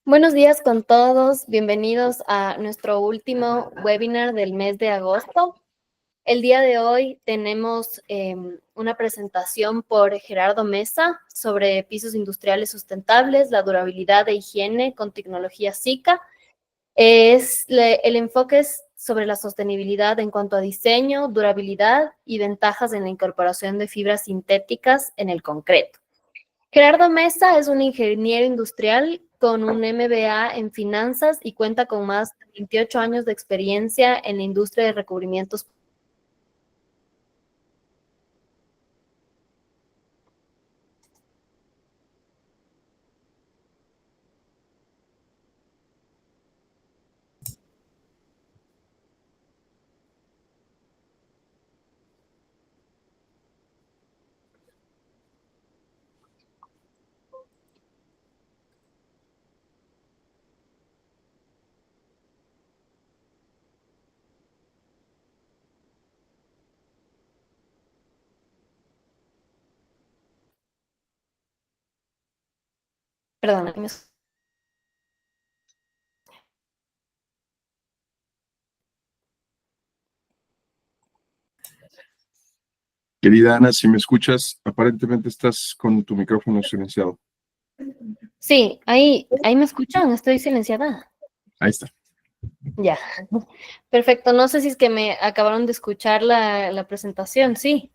Buenos días con todos, bienvenidos a nuestro último webinar del mes de agosto. El día de hoy tenemos una presentación por Gerardo Mesa sobre pisos industriales sustentables, la durabilidad de higiene con tecnología SICA. El enfoque es sobre la sostenibilidad en cuanto a diseño, durabilidad y ventajas en la incorporación de fibras sintéticas en el concreto. Gerardo Mesa es un ingeniero industrial con un MBA en finanzas y cuenta con más de 28 años de experiencia en la industria de recubrimientos. Perdón, Querida Ana, si me escuchas, aparentemente estás con tu micrófono silenciado. sí, ahí me escuchan, estoy silenciada. Ahí está. Ya, perfecto. No sé si es que me acabaron de escuchar la presentación, sí.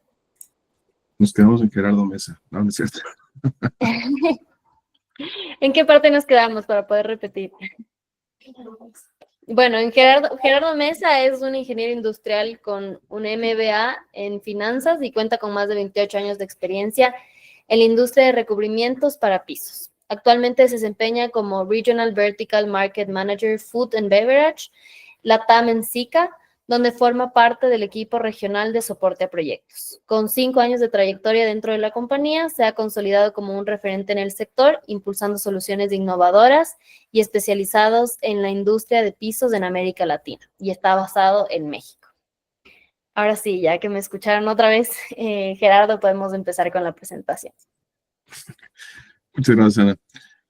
Nos quedamos en Gerardo Mesa. No, no es cierto. ¿En qué parte nos quedamos para poder repetir? Bueno, Gerardo Mesa es un ingeniero industrial con un MBA en finanzas y cuenta con más de 28 años de experiencia en la industria de recubrimientos para pisos. Actualmente se desempeña como Regional Vertical Market Manager Food and Beverage, LATAM en SICA, donde forma parte del equipo regional de soporte a proyectos. Con 5 años de trayectoria dentro de la compañía, se ha consolidado como un referente en el sector, impulsando soluciones innovadoras y especializados en la industria de pisos en América Latina, y está basado en México. Ahora sí, ya que me escucharon otra vez, Gerardo, podemos empezar con la presentación. Muchas gracias, Ana.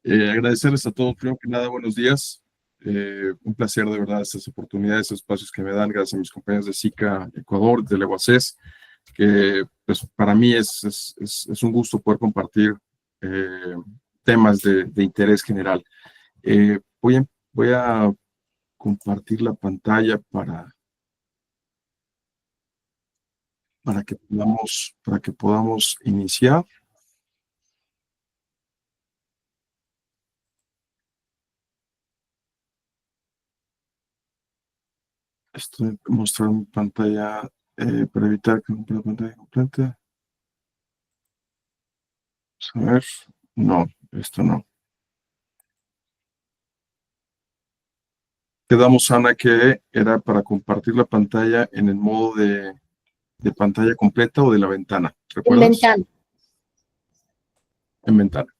Agradecerles a todos, primero que nada, buenos días. Un placer, de verdad, estas oportunidades, estos espacios que me dan, gracias a mis compañeros de SICA Ecuador, de Leguacés, que pues, para mí es un gusto poder compartir temas de interés general. Voy a compartir la pantalla para que podamos iniciar. Estoy mostrando mi pantalla para evitar que la pantalla completa. Vamos a ver. No, esto no. Quedamos, Ana, que era para compartir la pantalla en el modo de pantalla completa o de la ventana. ¿Recuerdas? En ventana. En ventana.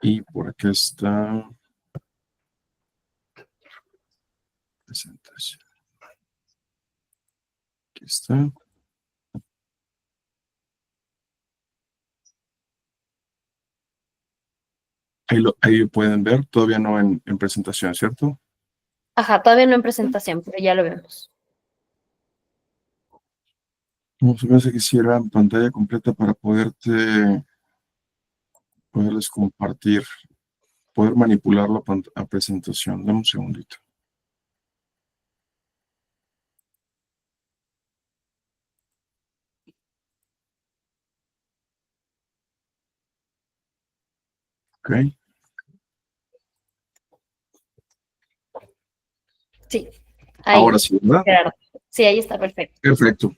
Y por acá está presentación. Aquí está. Ahí lo pueden ver, todavía no en presentación, ¿cierto? Ajá, todavía no en presentación, pero ya lo vemos. No, se me hace que hiciera pantalla completa para poderles compartir, poder manipular la presentación. Dame un segundito. Ok. Sí. Ahí. Ahora sí, ¿verdad? Gerardo. Sí, ahí está, perfecto. Perfecto.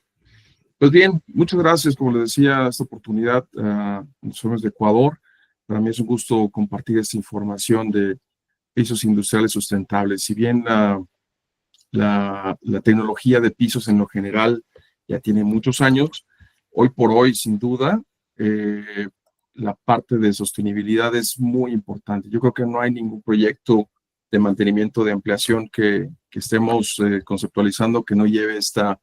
Pues bien, muchas gracias, como les decía, esta oportunidad. Somos de Ecuador. Para mí es un gusto compartir esta información de pisos industriales sustentables. Si bien la tecnología de pisos en lo general ya tiene muchos años, hoy por hoy, sin duda, la parte de sostenibilidad es muy importante. Yo creo que no hay ningún proyecto de mantenimiento de ampliación que estemos conceptualizando que no lleve esta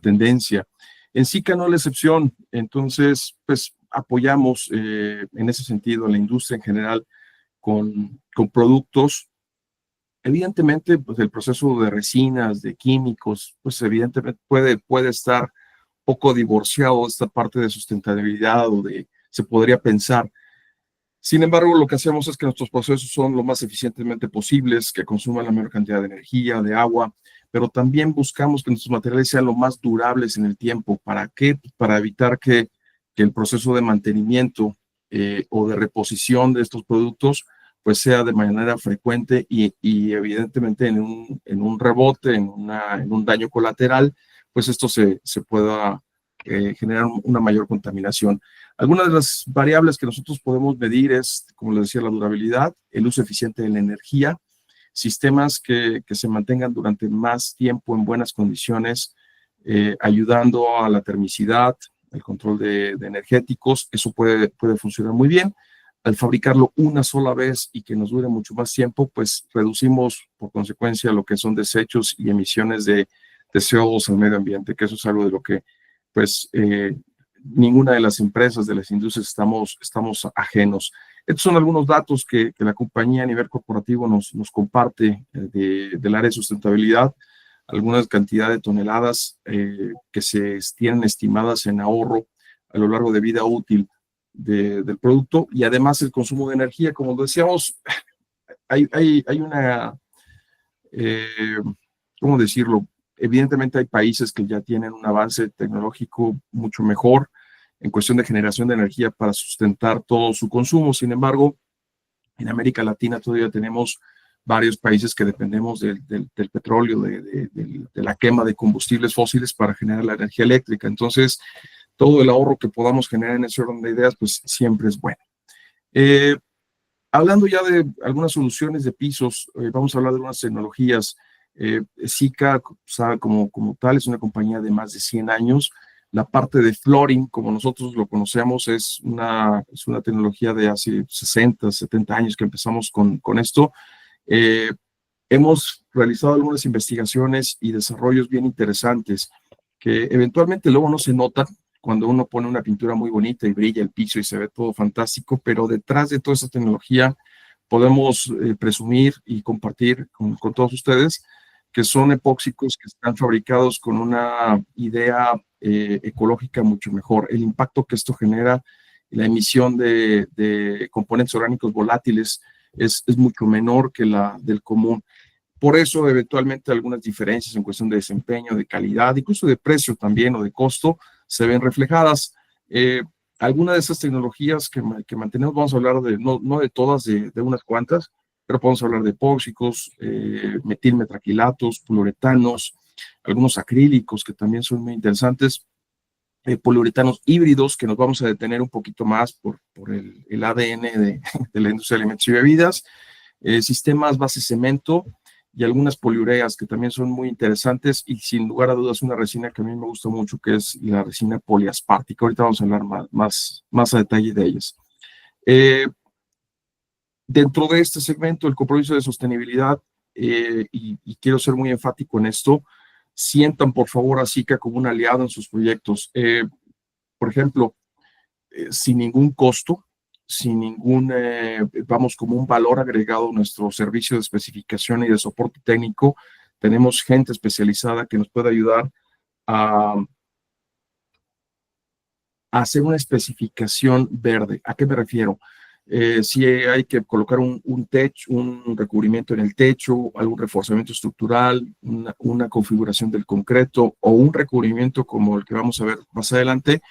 tendencia. En SICA no es la excepción. Entonces, pues apoyamos en ese sentido a la industria en general con productos. Evidentemente, pues el proceso de resinas, de químicos, pues evidentemente puede estar poco divorciado de esta parte de sustentabilidad se podría pensar. Sin embargo, lo que hacemos es que nuestros procesos son lo más eficientemente posibles, que consuman la menor cantidad de energía, de agua, pero también buscamos que nuestros materiales sean lo más durables en el tiempo. ¿Para qué? Para evitar que el proceso de mantenimiento o de reposición de estos productos pues sea de manera frecuente y evidentemente en un rebote, en un daño colateral, pues esto se pueda generar una mayor contaminación. Algunas de las variables que nosotros podemos medir es, como les decía, la durabilidad, el uso eficiente de la energía, sistemas que se mantengan durante más tiempo en buenas condiciones, ayudando a la termicidad, el control de energéticos. Eso puede funcionar muy bien. Al fabricarlo una sola vez y que nos dure mucho más tiempo, pues reducimos por consecuencia lo que son desechos y emisiones de CO2 al medio ambiente, que eso es algo de lo que pues ninguna de las empresas, de las industrias estamos ajenos. Estos son algunos datos que la compañía a nivel corporativo nos comparte del área de sustentabilidad, algunas cantidad de toneladas que se tienen estimadas en ahorro a lo largo de vida útil del producto, y además el consumo de energía, como decíamos, hay una, ¿cómo decirlo? Evidentemente hay países que ya tienen un avance tecnológico mucho mejor en cuestión de generación de energía para sustentar todo su consumo. Sin embargo, en América Latina todavía tenemos varios países que dependemos del petróleo, de la quema de combustibles fósiles para generar la energía eléctrica. Entonces, todo el ahorro que podamos generar en ese orden de ideas, pues siempre es bueno. Hablando ya de algunas soluciones de pisos, vamos a hablar de unas tecnologías. Sika, como tal, es una compañía de más de 100 años. La parte de flooring, como nosotros lo conocemos, es una tecnología de hace 60, 70 años que empezamos con esto. Hemos realizado algunas investigaciones y desarrollos bien interesantes que eventualmente luego no se notan cuando uno pone una pintura muy bonita y brilla el piso y se ve todo fantástico, pero detrás de toda esa tecnología podemos presumir y compartir con todos ustedes que son epóxicos que están fabricados con una idea ecológica mucho mejor. El impacto que esto genera, la emisión de componentes orgánicos volátiles es mucho menor que la del común. Por eso, eventualmente, algunas diferencias en cuestión de desempeño, de calidad, incluso de precio también o de costo, se ven reflejadas. Algunas de esas tecnologías que mantenemos, vamos a hablar no de todas, de unas cuantas, pero podemos hablar de epóxicos, metilmetraquilatos, poliuretanos, algunos acrílicos que también son muy interesantes, poliuretanos híbridos, que nos vamos a detener un poquito más por el ADN de la industria de alimentos y bebidas, sistemas base cemento y algunas poliureas que también son muy interesantes, y sin lugar a dudas una resina que a mí me gusta mucho, que es la resina poliaspártica. Ahorita vamos a hablar más a detalle de ellas. Dentro de este segmento, el compromiso de sostenibilidad, y quiero ser muy enfático en esto, sientan por favor a Sika como un aliado en sus proyectos. Por ejemplo, sin ningún costo, sin ningún, vamos, como un valor agregado a nuestro servicio de especificación y de soporte técnico. Tenemos gente especializada que nos puede ayudar a hacer una especificación verde. ¿A qué me refiero? Si hay que colocar un techo, un recubrimiento en el techo, algún reforzamiento estructural, una configuración del concreto o un recubrimiento como el que vamos a ver más adelante,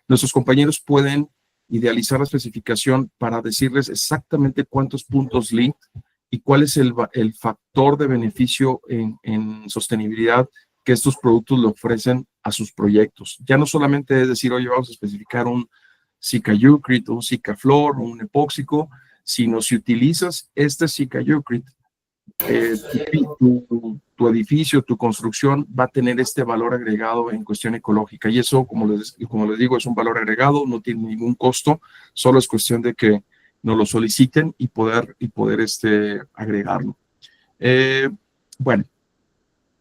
nuestros compañeros pueden idealizar la especificación para decirles exactamente cuántos puntos LEED y cuál es el factor de beneficio en sostenibilidad que estos productos le ofrecen a sus proyectos. Ya no solamente es decir, oye, vamos a especificar un Sika-Ucrit, un Sika-Floor, un epóxico, sino si utilizas este Sika-Ucrit, tu edificio, tu construcción va a tener este valor agregado en cuestión ecológica, y eso, como les digo, es un valor agregado, no tiene ningún costo, solo es cuestión de que nos lo soliciten y poder agregarlo. Bueno,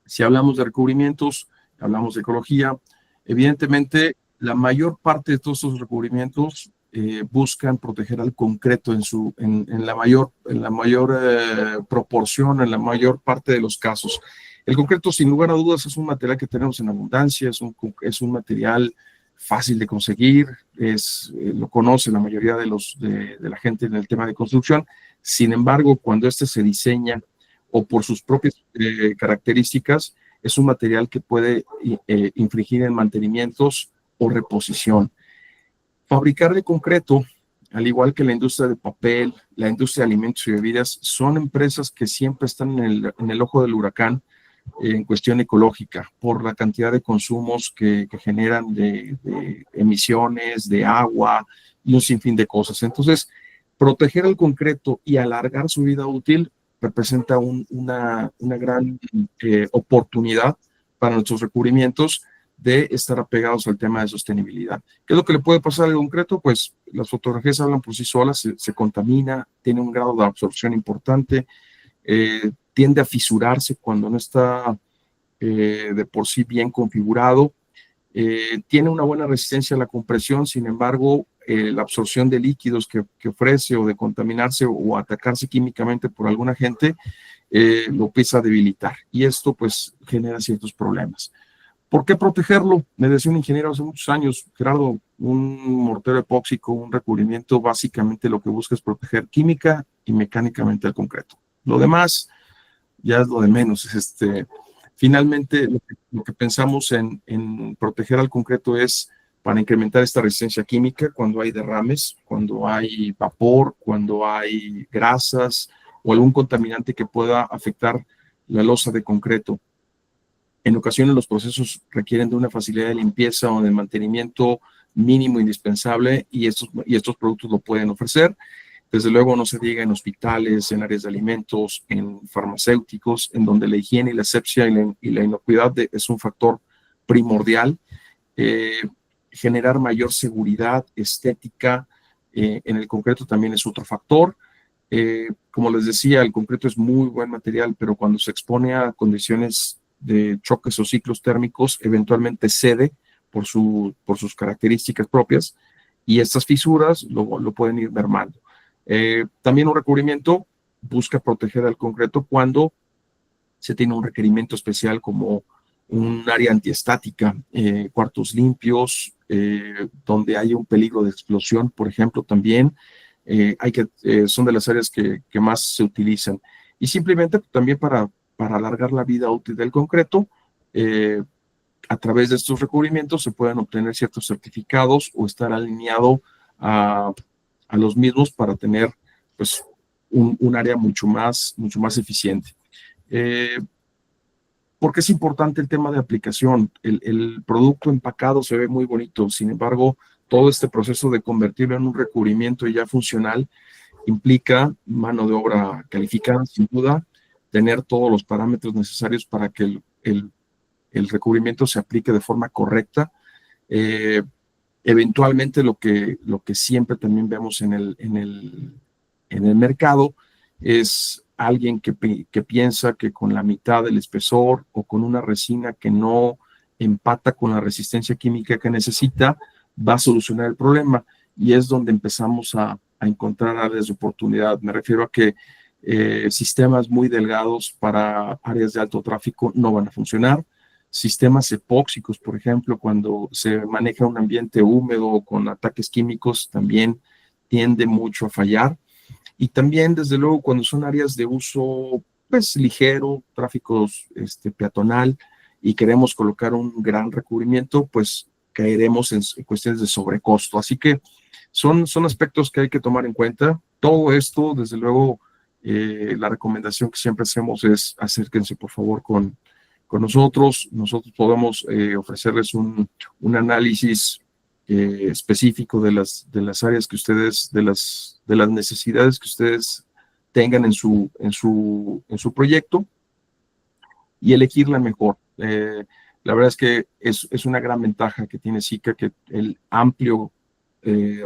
si hablamos de recubrimientos, hablamos de ecología, evidentemente la mayor parte de todos estos recubrimientos buscan proteger al concreto en la mayor proporción, en la mayor parte de los casos. El concreto, sin lugar a dudas, es un material que tenemos en abundancia, es un material fácil de conseguir, lo conoce la mayoría de la gente en el tema de construcción. Sin embargo, cuando este se diseña o por sus propias características, es un material que puede infligir en mantenimientos o reposición. Fabricar de concreto, al igual que la industria de papel, la industria de alimentos y bebidas, son empresas que siempre están en el ojo del huracán en cuestión ecológica, por la cantidad de consumos que generan de emisiones, de agua y un sinfín de cosas. Entonces, proteger el concreto y alargar su vida útil representa una gran oportunidad para nuestros recubrimientos de estar apegados al tema de sostenibilidad. ¿Qué es lo que le puede pasar al concreto? Pues las fotografías hablan por sí solas, se contamina, tiene un grado de absorción importante, tiende a fisurarse cuando no está de por sí bien configurado, tiene una buena resistencia a la compresión, sin embargo, la absorción de líquidos que ofrece o de contaminarse o atacarse químicamente por algún agente, lo empieza a debilitar y esto pues genera ciertos problemas. ¿Por qué protegerlo? Me decía un ingeniero hace muchos años, Gerardo, un mortero epóxico, un recubrimiento, básicamente lo que busca es proteger química y mecánicamente el concreto. Lo demás ya es lo de menos. Finalmente, lo que pensamos en proteger al concreto es para incrementar esta resistencia química cuando hay derrames, cuando hay vapor, cuando hay grasas o algún contaminante que pueda afectar la losa de concreto. En ocasiones los procesos requieren de una facilidad de limpieza o de mantenimiento mínimo indispensable y estos productos lo pueden ofrecer. Desde luego no se diga en hospitales, en áreas de alimentos, en farmacéuticos, en donde la higiene y la asepsia y la inocuidad es un factor primordial. Generar mayor seguridad estética en el concreto también es otro factor. Como les decía, el concreto es muy buen material, pero cuando se expone a condiciones de choques o ciclos térmicos, eventualmente cede por sus características propias y estas fisuras lo pueden ir mermando. También un recubrimiento busca proteger al concreto cuando se tiene un requerimiento especial como un área antiestática, cuartos limpios, donde hay un peligro de explosión, por ejemplo, también son de las áreas que más se utilizan. Y simplemente también para alargar la vida útil del concreto, a través de estos recubrimientos se pueden obtener ciertos certificados o estar alineado a los mismos para tener pues, un área mucho más eficiente. ¿Por qué es importante el tema de aplicación? El producto empacado se ve muy bonito, sin embargo, todo este proceso de convertirlo en un recubrimiento ya funcional implica mano de obra calificada, sin duda, tener todos los parámetros necesarios para que el recubrimiento se aplique de forma correcta. Eventualmente lo que siempre también vemos en el mercado es alguien que piensa que con la mitad del espesor o con una resina que no empata con la resistencia química que necesita, va a solucionar el problema. Y es donde empezamos a encontrar áreas de oportunidad. Me refiero a que sistemas muy delgados para áreas de alto tráfico no van a funcionar. Sistemas epóxicos, por ejemplo, cuando se maneja un ambiente húmedo con ataques químicos, también tiende mucho a fallar. Y también, desde luego, cuando son áreas de uso pues, ligero, tráfico peatonal, y queremos colocar un gran recubrimiento, pues caeremos en cuestiones de sobrecosto. Así que son aspectos que hay que tomar en cuenta. Todo esto, desde luego, la recomendación que siempre hacemos es acérquense, por favor, con nosotros. Nosotros podemos ofrecerles un análisis específico de las áreas que ustedes, de las necesidades que ustedes tengan en su proyecto y elegir la mejor. La verdad es que es una gran ventaja que tiene SICA, que el amplio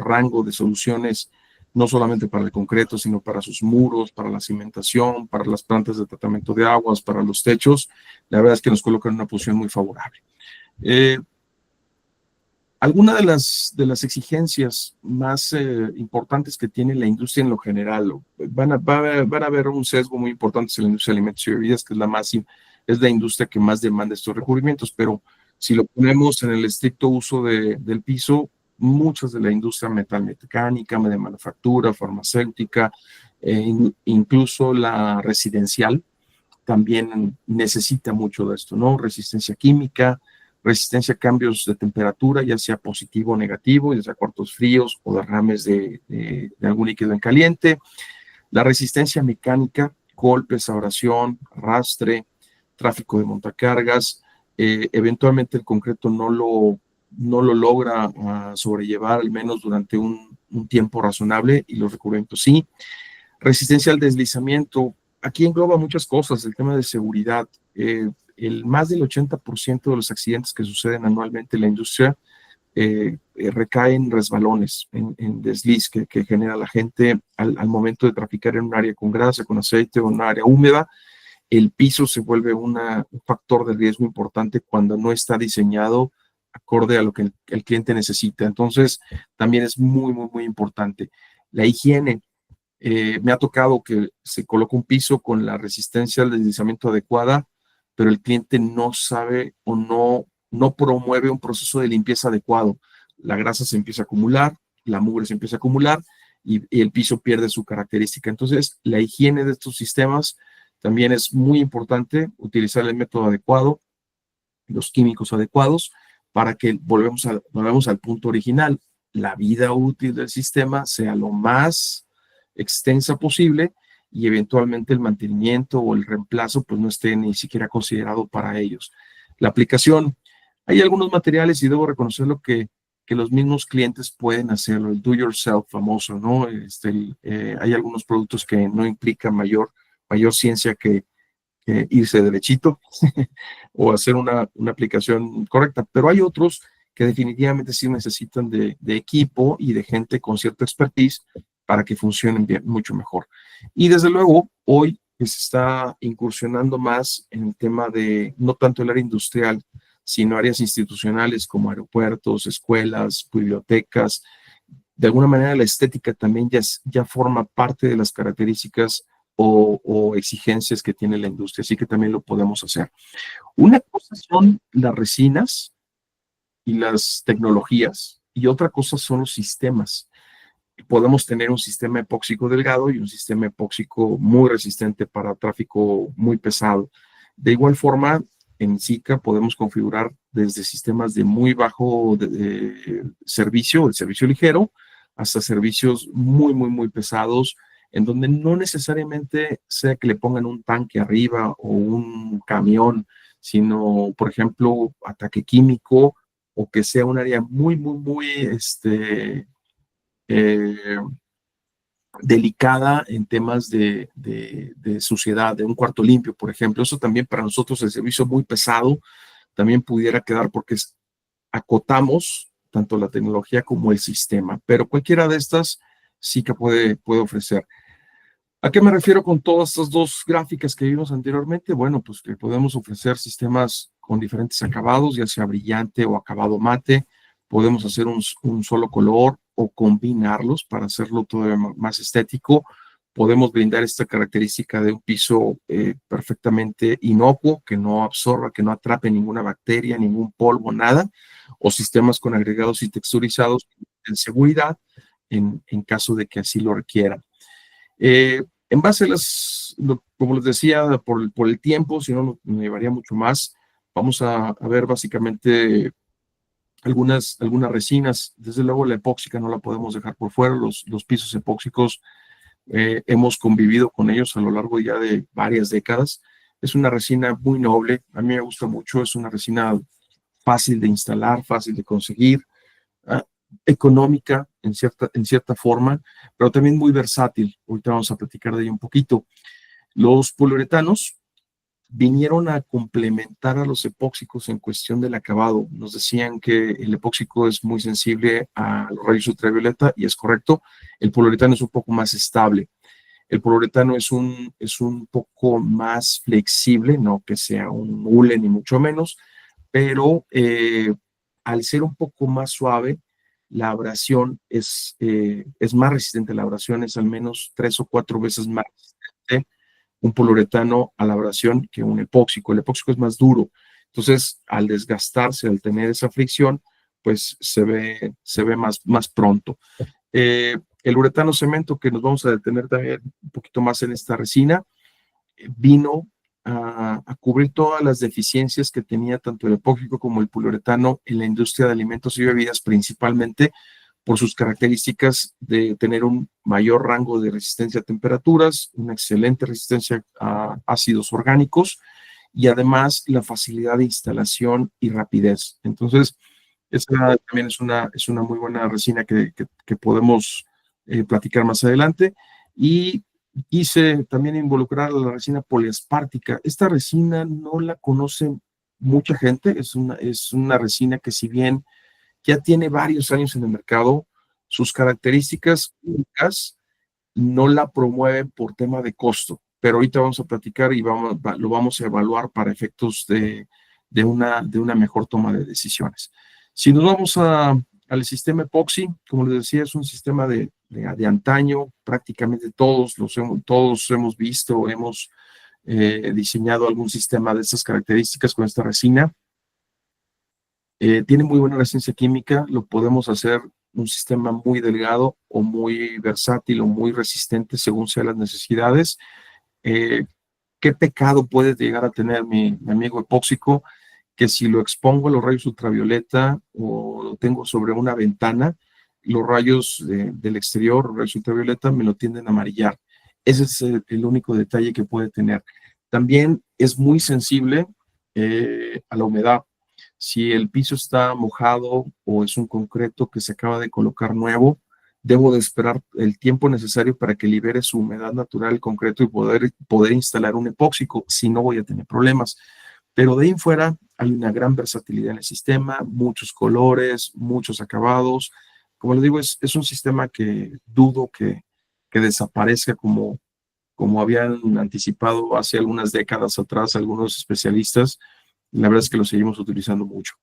rango de soluciones, no solamente para el concreto, sino para sus muros, para la cimentación, para las plantas de tratamiento de aguas, para los techos, la verdad es que nos coloca en una posición muy favorable. Algunas de las exigencias más importantes que tiene la industria en lo general, van a haber un sesgo muy importante en la industria de alimentos y bebidas, que es la industria que más demanda estos recubrimientos, pero si lo ponemos en el estricto uso del piso, muchas de la industria metalmecánica, de manufactura, farmacéutica, incluso la residencial, también necesita mucho de esto, ¿no? Resistencia química, resistencia a cambios de temperatura, ya sea positivo o negativo, ya sea cortos fríos o derrames de algún líquido en caliente. La resistencia mecánica, golpes, abrasión, arrastre, tráfico de montacargas. Eventualmente el concreto no lo logra sobrellevar, al menos durante un tiempo razonable, y los recubrimientos sí. Resistencia al deslizamiento. Aquí engloba muchas cosas, el tema de seguridad. Más del 80% de los accidentes que suceden anualmente en la industria recaen resbalones, en desliz que genera la gente al momento de traficar en un área con grasa, con aceite o en un área húmeda. El piso se vuelve un factor de riesgo importante cuando no está diseñado acorde a lo que el cliente necesita. Entonces, también es muy, muy, muy importante. La higiene. Me ha tocado que se coloca un piso con la resistencia al deslizamiento adecuada, pero el cliente no sabe o no promueve un proceso de limpieza adecuado. La grasa se empieza a acumular, la mugre se empieza a acumular y el piso pierde su característica. Entonces, la higiene de estos sistemas también es muy importante, utilizar el método adecuado, los químicos adecuados, para que volvemos al punto original. La vida útil del sistema sea lo más extensa posible y eventualmente el mantenimiento o el reemplazo pues no esté ni siquiera considerado para ellos. La aplicación, hay algunos materiales y debo reconocerlo que los mismos clientes pueden hacerlo, el do yourself famoso, ¿no? Hay algunos productos que no implican mayor ciencia que irse derechito o hacer una aplicación correcta, pero hay otros que definitivamente sí necesitan de equipo y de gente con cierta expertise para que funcionen bien, mucho mejor. Y desde luego, hoy se está incursionando más en el tema de no tanto el área industrial, sino áreas institucionales como aeropuertos, escuelas, bibliotecas. De alguna manera la estética también ya forma parte de las características o exigencias que tiene la industria, así que también lo podemos hacer. Una cosa son las resinas y las tecnologías, y otra cosa son los sistemas. Podemos tener un sistema epóxico delgado y un sistema epóxico muy resistente para tráfico muy pesado. De igual forma, en SICA podemos configurar desde sistemas de muy bajo servicio, el servicio ligero, hasta servicios muy, muy, muy pesados, en donde no necesariamente sea que le pongan un tanque arriba o un camión, sino, por ejemplo, ataque químico, o que sea un área muy, muy, muy eh, delicada en temas de suciedad, de un cuarto limpio, por ejemplo. Eso también para nosotros el servicio muy pesado también pudiera quedar porque acotamos tanto la tecnología como el sistema, pero cualquiera de estas sí que puede ofrecer. ¿A qué me refiero con todas estas dos gráficas que vimos anteriormente? Bueno, pues que podemos ofrecer sistemas con diferentes acabados, ya sea brillante o acabado mate. Podemos hacer un solo color o combinarlos para hacerlo todavía más estético. Podemos brindar esta característica de un piso perfectamente inocuo, que no absorba, que no atrape ninguna bacteria, ningún polvo, nada. O sistemas con agregados y texturizados en seguridad, en caso de que así lo requieran. En base a como les decía, por el tiempo, si no, me llevaría mucho más. Vamos a ver básicamente algunas resinas. Desde luego la epóxica no la podemos dejar por fuera. Los pisos epóxicos hemos convivido con ellos a lo largo ya de varias décadas. Es una resina muy noble, a mí me gusta mucho, es una resina fácil de instalar, fácil de conseguir, económica en cierta forma, pero también muy versátil. Ahorita vamos a platicar de ello un poquito. Los poliuretanos vinieron a complementar a los epóxicos en cuestión del acabado. Nos decían que el epóxico es muy sensible a los rayos ultravioleta y es correcto. El poliuretano es un poco más estable. El poliuretano es un poco más flexible, no que sea un hule ni mucho menos, pero al ser un poco más suave, la abrasión es más resistente. La abrasión es al menos 3 o 4 veces más resistente un poliuretano a la abrasión que un epóxico. El epóxico es más duro. Entonces, al desgastarse, al tener esa fricción, pues se ve más pronto. El uretano cemento, que nos vamos a detener también un poquito más en esta resina, vino a cubrir todas las deficiencias que tenía tanto el epóxico como el poliuretano en la industria de alimentos y bebidas, principalmente por sus características de tener un mayor rango de resistencia a temperaturas, una excelente resistencia a ácidos orgánicos y además la facilidad de instalación y rapidez. Entonces, esa también es una muy buena resina que podemos platicar más adelante. Y quise también involucrar a la resina poliaspartica. Esta resina no la conoce mucha gente, es una resina que si bien ya tiene varios años en el mercado, sus características únicas no la promueven por tema de costo, pero ahorita vamos a platicar y lo vamos a evaluar para efectos de una mejor toma de decisiones. Si nos vamos al sistema epoxi, como les decía, es un sistema de antaño, prácticamente todos hemos visto, hemos diseñado algún sistema de estas características con esta resina. Tiene muy buena resistencia química, lo podemos hacer un sistema muy delgado o muy versátil o muy resistente según sean las necesidades. ¿Qué pecado puede llegar a tener mi amigo epóxico? Que si lo expongo a los rayos ultravioleta o lo tengo sobre una ventana, los rayos del exterior, los rayos ultravioleta, me lo tienden a amarillar. Ese es el único detalle que puede tener. También es muy sensible a la humedad. Si el piso está mojado o es un concreto que se acaba de colocar nuevo, debo de esperar el tiempo necesario para que libere su humedad natural el concreto y poder instalar un epóxico, si no voy a tener problemas. Pero de ahí en fuera hay una gran versatilidad en el sistema, muchos colores, muchos acabados. Como les digo, es un sistema que dudo que desaparezca como habían anticipado hace algunas décadas atrás algunos especialistas. La verdad es que lo seguimos utilizando mucho.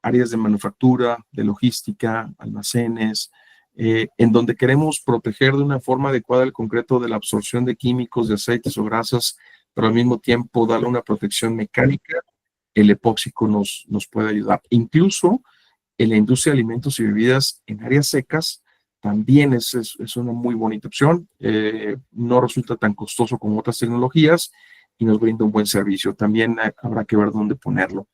Áreas de manufactura, de logística, almacenes, en donde queremos proteger de una forma adecuada el concreto de la absorción de químicos, de aceites o grasas, pero al mismo tiempo darle una protección mecánica, el epóxico nos puede ayudar. Incluso en la industria de alimentos y bebidas en áreas secas, también es una muy bonita opción. No resulta tan costoso como otras tecnologías y nos brinda un buen servicio. También habrá que ver dónde ponerlo.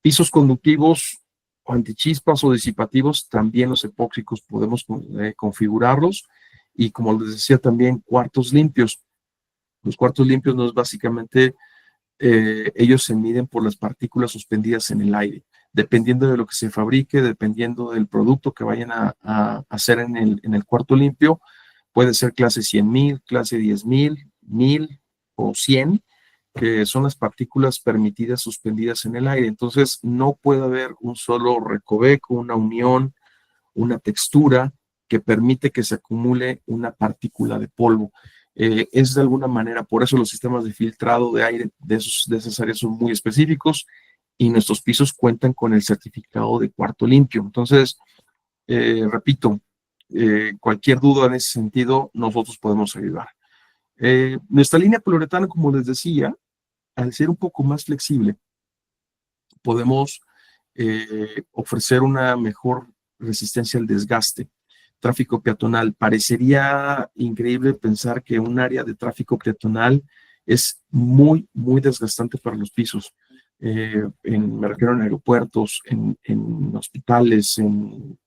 Pisos conductivos, antichispas o disipativos, también los epóxicos podemos configurarlos. Y como les decía, también cuartos limpios. Los cuartos limpios no es básicamente, ellos se miden por las partículas suspendidas en el aire. Dependiendo de lo que se fabrique, dependiendo del producto que vayan a hacer en el cuarto limpio, puede ser clase 100,000, clase 10,000, 1000 o 100, que son las partículas permitidas suspendidas en el aire. Entonces, no puede haber un solo recoveco, una unión, una textura que permite que se acumule una partícula de polvo. Es de alguna manera, por eso los sistemas de filtrado de aire de esas áreas son muy específicos y nuestros pisos cuentan con el certificado de cuarto limpio. Entonces, repito, cualquier duda en ese sentido, nosotros podemos ayudar. Nuestra línea poliuretana, como les decía, al ser un poco más flexible, podemos ofrecer una mejor resistencia al desgaste. Tráfico peatonal. Parecería increíble pensar que un área de tráfico peatonal es muy, muy desgastante para los pisos. Me refiero en aeropuertos, en hospitales, en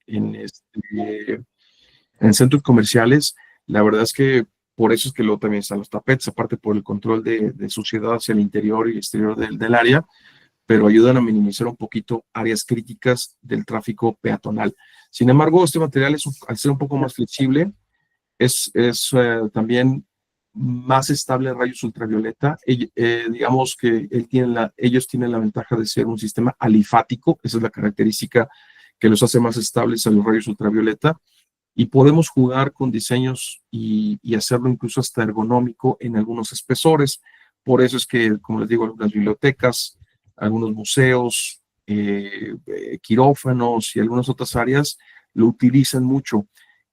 centros comerciales. La verdad es que por eso es que luego también están los tapetes, aparte por el control de suciedad hacia el interior y exterior del área, pero ayudan a minimizar un poquito áreas críticas del tráfico peatonal. Sin embargo, este material, al ser un poco más flexible, es también más estable en rayos ultravioleta. Digamos que ellos tienen la ventaja de ser un sistema alifático, esa es la característica que los hace más estables a los rayos ultravioleta, y podemos jugar con diseños y hacerlo incluso hasta ergonómico en algunos espesores. Por eso es que, como les digo, algunas bibliotecas, algunos museos, quirófanos y algunas otras áreas lo utilizan mucho.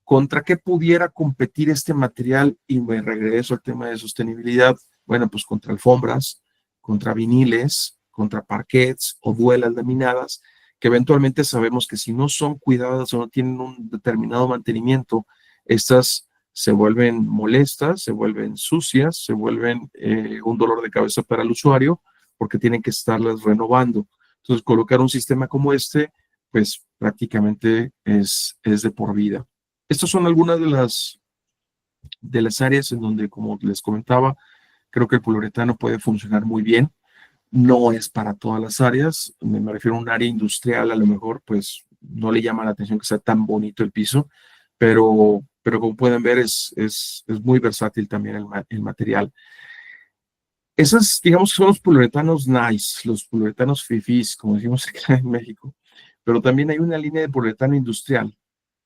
¿Contra qué pudiera competir este material? Y me regreso al tema de sostenibilidad. Bueno, pues contra alfombras, contra viniles, contra parquets o duelas laminadas, que eventualmente sabemos que si no son cuidadas o no tienen un determinado mantenimiento, estas se vuelven molestas, se vuelven sucias, se vuelven un dolor de cabeza para el usuario porque tienen que estarlas renovando. Entonces, colocar un sistema como este, pues prácticamente es de por vida. Estas son algunas de las áreas en donde, como les comentaba, creo que el poliuretano puede funcionar muy bien. No es para todas las áreas, me refiero a un área industrial, a lo mejor pues no le llama la atención que sea tan bonito el piso, pero como pueden ver es muy versátil también el material. Esas, digamos que son los poliuretanos nice, los poliuretanos fifís, como decimos acá en México, pero también hay una línea de poliuretano industrial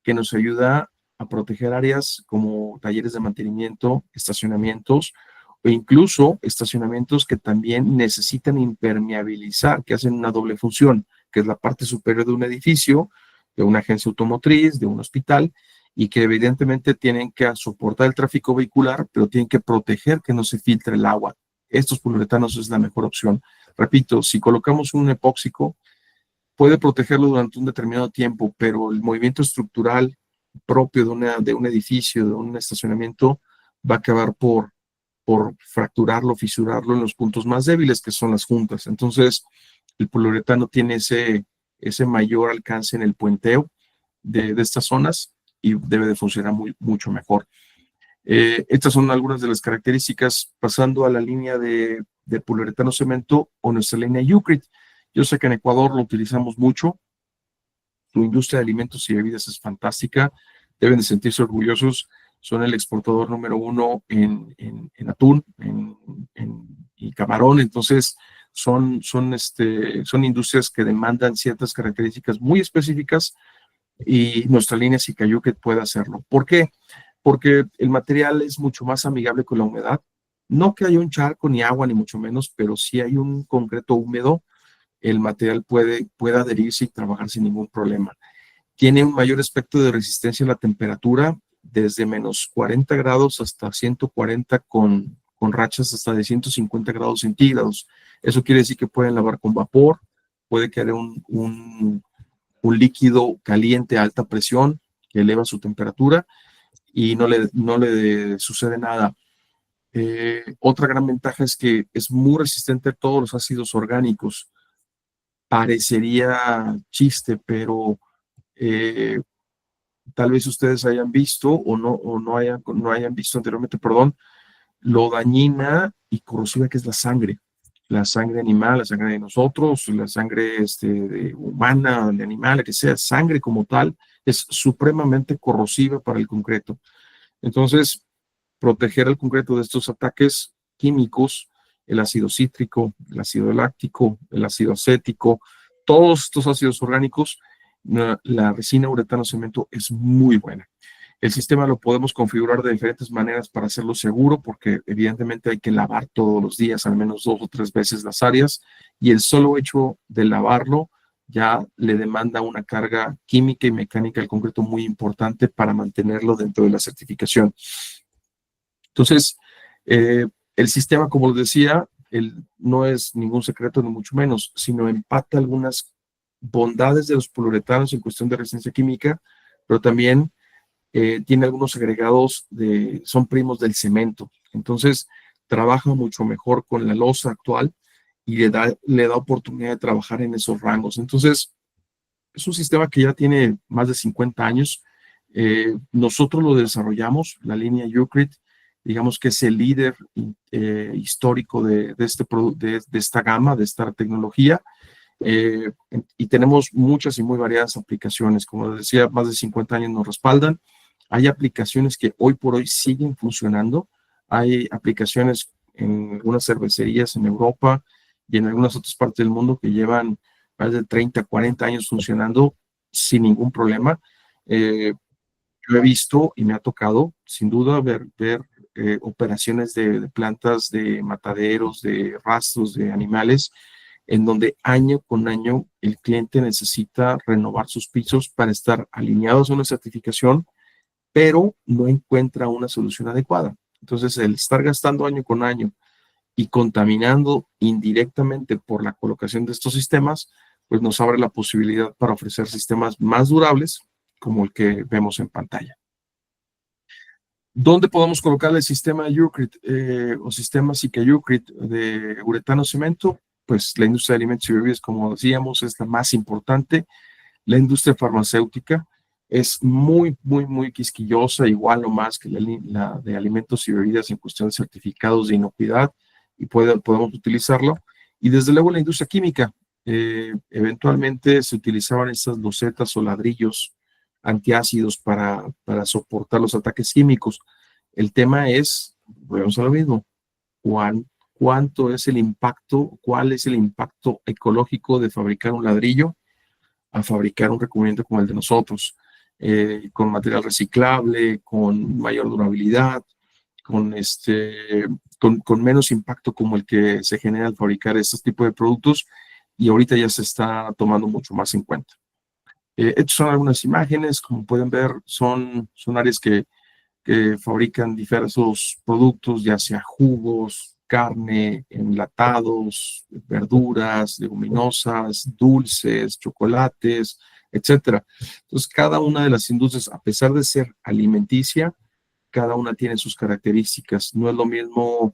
que nos ayuda a proteger áreas como talleres de mantenimiento, estacionamientos o incluso estacionamientos que también necesitan impermeabilizar, que hacen una doble función, que es la parte superior de un edificio, de una agencia automotriz, de un hospital, y que evidentemente tienen que soportar el tráfico vehicular, pero tienen que proteger que no se filtre el agua. Estos poliuretanos es la mejor opción. Repito, si colocamos un epóxico, puede protegerlo durante un determinado tiempo, pero el movimiento estructural propio de un edificio, de un estacionamiento, va a acabar por fracturarlo, fisurarlo en los puntos más débiles, que son las juntas. Entonces, el poliuretano tiene ese mayor alcance en el puenteo de estas zonas y debe de funcionar mucho mejor. Estas son algunas de las características, pasando a la línea de poliuretano cemento o nuestra línea Ucrit. Yo sé que en Ecuador lo utilizamos mucho, su industria de alimentos y bebidas es fantástica, deben de sentirse orgullosos, son el exportador número uno en atún y camarón, entonces son industrias que demandan ciertas características muy específicas y nuestra línea Sicayuket puede hacerlo. ¿Por qué? Porque el material es mucho más amigable con la humedad. No que haya un charco ni agua, ni mucho menos, pero si hay un concreto húmedo, el material puede adherirse y trabajar sin ningún problema. Tiene un mayor espectro de resistencia a la temperatura, desde menos 40 grados hasta 140 con rachas hasta de 150 grados centígrados. Eso quiere decir que pueden lavar con vapor, puede quedar un líquido caliente a alta presión que eleva su temperatura y no le sucede nada. Otra gran ventaja es que es muy resistente a todos los ácidos orgánicos. Parecería chiste, pero tal vez ustedes hayan visto o no hayan visto anteriormente, perdón, lo dañina y corrosiva que es la sangre animal, la sangre de nosotros, la sangre humana, de animal, la que sea, sangre como tal, es supremamente corrosiva para el concreto. Entonces, proteger al concreto de estos ataques químicos, el ácido cítrico, el ácido láctico, el ácido acético, todos estos ácidos orgánicos, la resina uretano cemento es muy buena. El sistema lo podemos configurar de diferentes maneras para hacerlo seguro, porque evidentemente hay que lavar todos los días, al menos 2 o 3 veces las áreas, y el solo hecho de lavarlo ya le demanda una carga química y mecánica al concreto muy importante para mantenerlo dentro de la certificación. Entonces, el sistema, como les decía, no es ningún secreto, ni mucho menos, sino empata algunas bondades de los poliuretanos en cuestión de resistencia química, pero también tiene algunos agregados son primos del cemento. Entonces, trabaja mucho mejor con la losa actual y le da oportunidad de trabajar en esos rangos. Entonces, es un sistema que ya tiene más de 50 años. Nosotros lo desarrollamos, la línea Ucrit, digamos que es el líder histórico de esta gama, de esta tecnología. Y tenemos muchas y muy variadas aplicaciones. Como les decía, más de 50 años nos respaldan. Hay aplicaciones que hoy por hoy siguen funcionando. Hay aplicaciones en algunas cervecerías en Europa y en algunas otras partes del mundo que llevan más de 30, 40 años funcionando sin ningún problema. Yo he visto y me ha tocado, sin duda, ver operaciones de plantas, de mataderos, de rastros de animales en donde año con año el cliente necesita renovar sus pisos para estar alineados a una certificación, pero no encuentra una solución adecuada. Entonces, el estar gastando año con año y contaminando indirectamente por la colocación de estos sistemas, pues nos abre la posibilidad para ofrecer sistemas más durables, como el que vemos en pantalla. ¿Dónde podemos colocar el sistema Ucrit o sistema Sika Ucrit de uretano cemento? Pues la industria de alimentos y bebidas, como decíamos, es la más importante. La industria farmacéutica es muy, muy, muy quisquillosa, igual o más que la de alimentos y bebidas en cuestión de certificados de inocuidad, y podemos utilizarlo. Y desde luego la industria química. Eventualmente se utilizaban estas losetas o ladrillos antiácidos para soportar los ataques químicos. El tema es, volvemos a lo mismo, ¿cuánto es el impacto, cuál es el impacto ecológico de fabricar un ladrillo a fabricar un recubrimiento como el de nosotros, con material reciclable, con mayor durabilidad, con menos impacto como el que se genera al fabricar estos tipos de productos, y ahorita ya se está tomando mucho más en cuenta. Estas son algunas imágenes, como pueden ver, son áreas que fabrican diversos productos, ya sea jugos, carne, enlatados, verduras, leguminosas, dulces, chocolates, etcétera. Entonces, cada una de las industrias, a pesar de ser alimenticia, cada una tiene sus características. No es lo mismo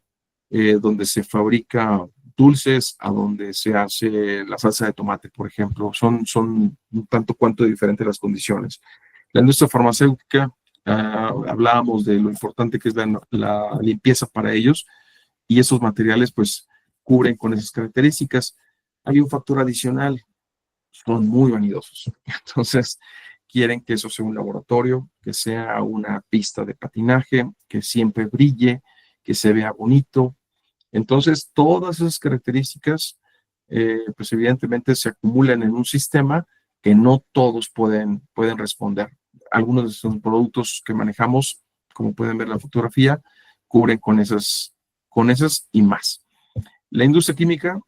donde se fabrica dulces a donde se hace la salsa de tomate, por ejemplo. Son un tanto cuanto diferentes las condiciones. La industria farmacéutica, hablábamos de lo importante que es la limpieza para ellos, y esos materiales pues cubren con esas características. Hay un factor adicional, son muy vanidosos. Entonces, quieren que eso sea un laboratorio, que sea una pista de patinaje, que siempre brille, que se vea bonito. Entonces, todas esas características, pues evidentemente se acumulan en un sistema que no todos pueden responder. Algunos de esos productos que manejamos, como pueden ver en la fotografía, cubren con esas y más. La industria química,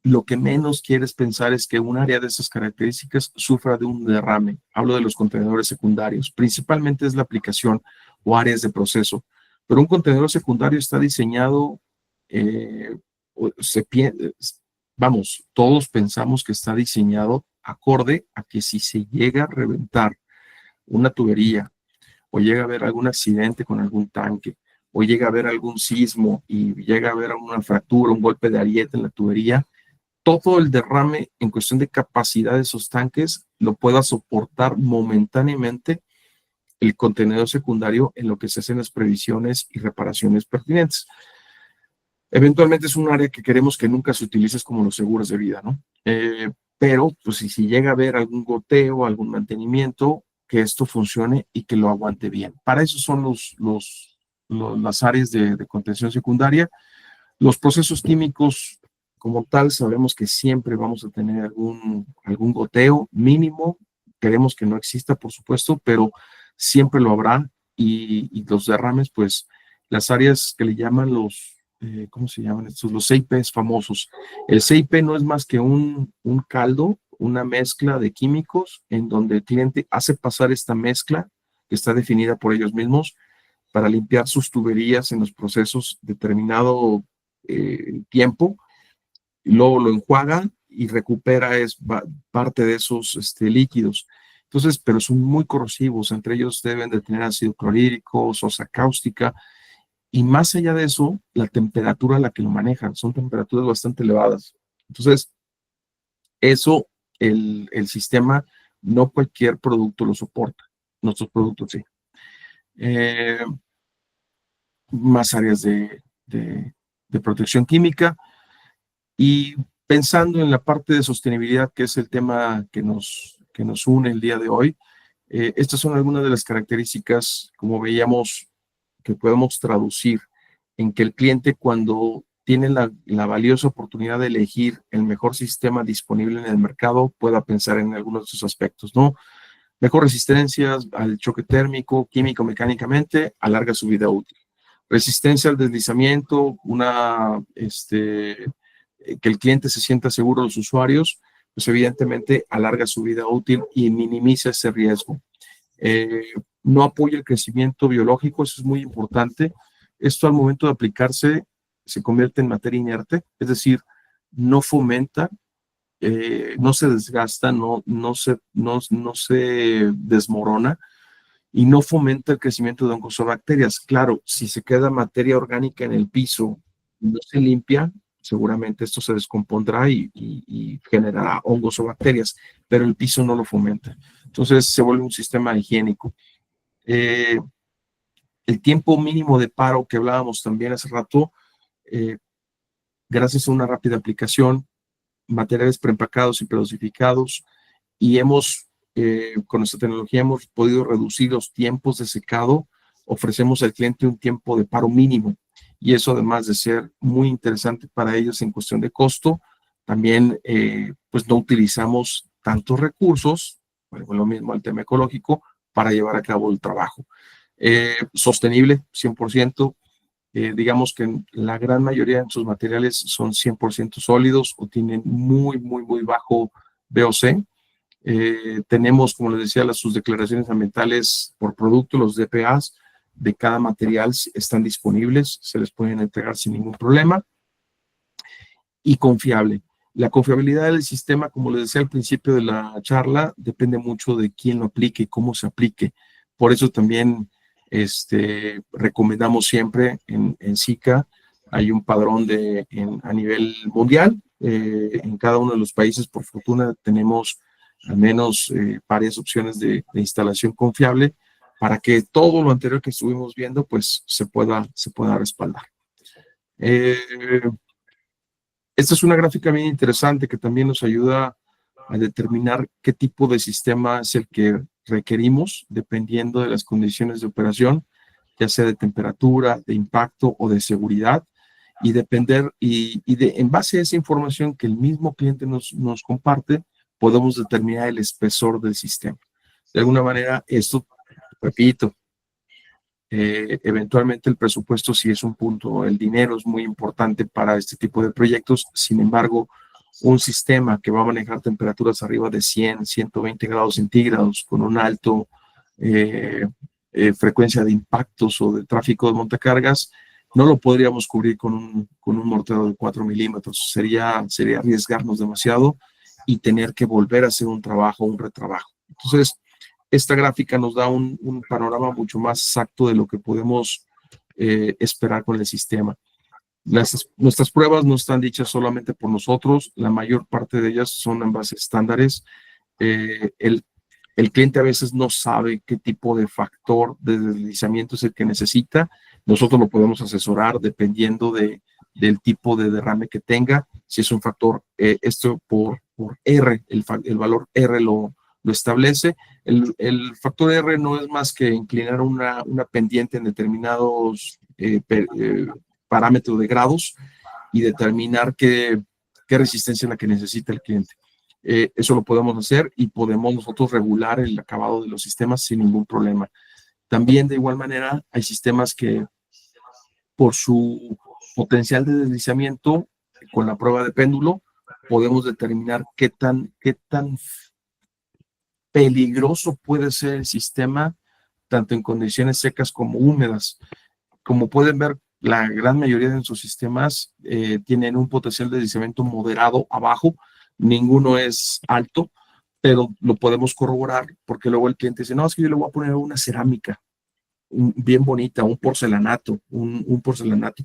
lo que menos quieres pensar es que un área de esas características sufra de un derrame. Hablo de los contenedores secundarios. Principalmente es la aplicación o áreas de proceso. Pero un contenedor secundario está diseñado, vamos, todos pensamos que está diseñado acorde a que si se llega a reventar una tubería, o llega a haber algún accidente con algún tanque, o llega a haber algún sismo y llega a haber una fractura, un golpe de ariete en la tubería, todo el derrame en cuestión de capacidad de esos tanques lo pueda soportar momentáneamente el contenedor secundario en lo que se hacen las previsiones y reparaciones pertinentes. Eventualmente es un área que queremos que nunca se utilice como los seguros de vida, ¿no? Pero pues si llega a haber algún goteo, algún mantenimiento, que esto funcione y que lo aguante bien. Para eso son las áreas de contención secundaria. Los procesos químicos como tal, sabemos que siempre vamos a tener algún goteo mínimo. Queremos que no exista, por supuesto, pero siempre lo habrá. Y los derrames, pues las áreas que le llaman ¿cómo se llaman estos? Los CIPs famosos. El CIP no es más que un caldo, una mezcla de químicos en donde el cliente hace pasar esta mezcla que está definida por ellos mismos para limpiar sus tuberías en los procesos determinado tiempo, y luego lo enjuaga y recupera parte de esos líquidos. Entonces, pero son muy corrosivos, entre ellos deben de tener ácido clorhídrico, sosa cáustica, y más allá de eso, la temperatura a la que lo manejan, son temperaturas bastante elevadas. Entonces, eso, el sistema, no cualquier producto lo soporta, nuestros productos sí. Más áreas de protección química, y pensando en la parte de sostenibilidad, que es el tema que nos une el día de hoy. Estas son algunas de las características, como veíamos, que podemos traducir en que el cliente, cuando tiene la valiosa oportunidad de elegir el mejor sistema disponible en el mercado, pueda pensar en algunos de esos aspectos, ¿no? Mejor resistencia al choque térmico, químico-mecánicamente, alarga su vida útil. Resistencia al deslizamiento, que el cliente se sienta seguro, los usuarios, pues evidentemente alarga su vida útil y minimiza ese riesgo. No apoya el crecimiento biológico, eso es muy importante. Esto al momento de aplicarse se convierte en materia inerte, es decir, no fomenta, no se desgasta, no se desmorona y no fomenta el crecimiento de hongos o bacterias. Claro, si se queda materia orgánica en el piso y no se limpia, seguramente esto se descompondrá y generará hongos o bacterias, pero el piso no lo fomenta. Entonces se vuelve un sistema higiénico. El tiempo mínimo de paro que hablábamos también hace rato, gracias a una rápida aplicación, materiales preempacados y predosificados, y con nuestra tecnología hemos podido reducir los tiempos de secado, ofrecemos al cliente un tiempo de paro mínimo, y eso además de ser muy interesante para ellos en cuestión de costo, también pues no utilizamos tantos recursos, bueno, lo mismo el tema ecológico, para llevar a cabo el trabajo. Sostenible, 100%. Digamos que la gran mayoría de sus materiales son 100% sólidos o tienen muy bajo VOC. Tenemos, como les decía, sus declaraciones ambientales por producto, los DPAs de cada material están disponibles, se les pueden entregar sin ningún problema. Y confiable. La confiabilidad del sistema, como les decía al principio de la charla, depende mucho de quién lo aplique y cómo se aplique. Por eso también recomendamos siempre en SICA, hay un padrón a nivel mundial. En cada uno de los países, por fortuna, tenemos al menos varias opciones de instalación confiable para que todo lo anterior que estuvimos viendo pues se pueda respaldar. Esta es una gráfica bien interesante que también nos ayuda a determinar qué tipo de sistema es el que requerimos dependiendo de las condiciones de operación, ya sea de temperatura, de impacto o de seguridad, y en base a esa información que el mismo cliente nos comparte, podemos determinar el espesor del sistema. De alguna manera, esto, repito, eventualmente el presupuesto sí es un punto, el dinero es muy importante para este tipo de proyectos. Sin embargo, un sistema que va a manejar temperaturas arriba de 100, 120 grados centígrados con un alto frecuencia de impactos o de tráfico de montacargas, no lo podríamos cubrir con un mortero de 4 milímetros. Sería arriesgarnos demasiado y tener que volver a hacer un retrabajo. Entonces, esta gráfica nos da un panorama mucho más exacto de lo que podemos esperar con el sistema. Nuestras pruebas no están dichas solamente por nosotros, la mayor parte de ellas son en bases estándares. El cliente a veces no sabe qué tipo de factor de deslizamiento es el que necesita. Nosotros lo podemos asesorar dependiendo del tipo de derrame que tenga. Si es un factor, esto por R, el valor R lo establece. El factor R no es más que inclinar una pendiente en determinados parámetros de grados y determinar qué resistencia es la que necesita el cliente. Eso lo podemos hacer y podemos nosotros regular el acabado de los sistemas sin ningún problema. También, de igual manera, hay sistemas que por su potencial de deslizamiento, con la prueba de péndulo, podemos determinar qué tan peligroso puede ser el sistema, tanto en condiciones secas como húmedas. Como pueden ver, la gran mayoría de sus sistemas tienen un potencial de deslizamiento moderado abajo, ninguno es alto, pero lo podemos corroborar porque luego el cliente dice, no, es que yo le voy a poner una cerámica bien bonita, un porcelanato, un porcelanato.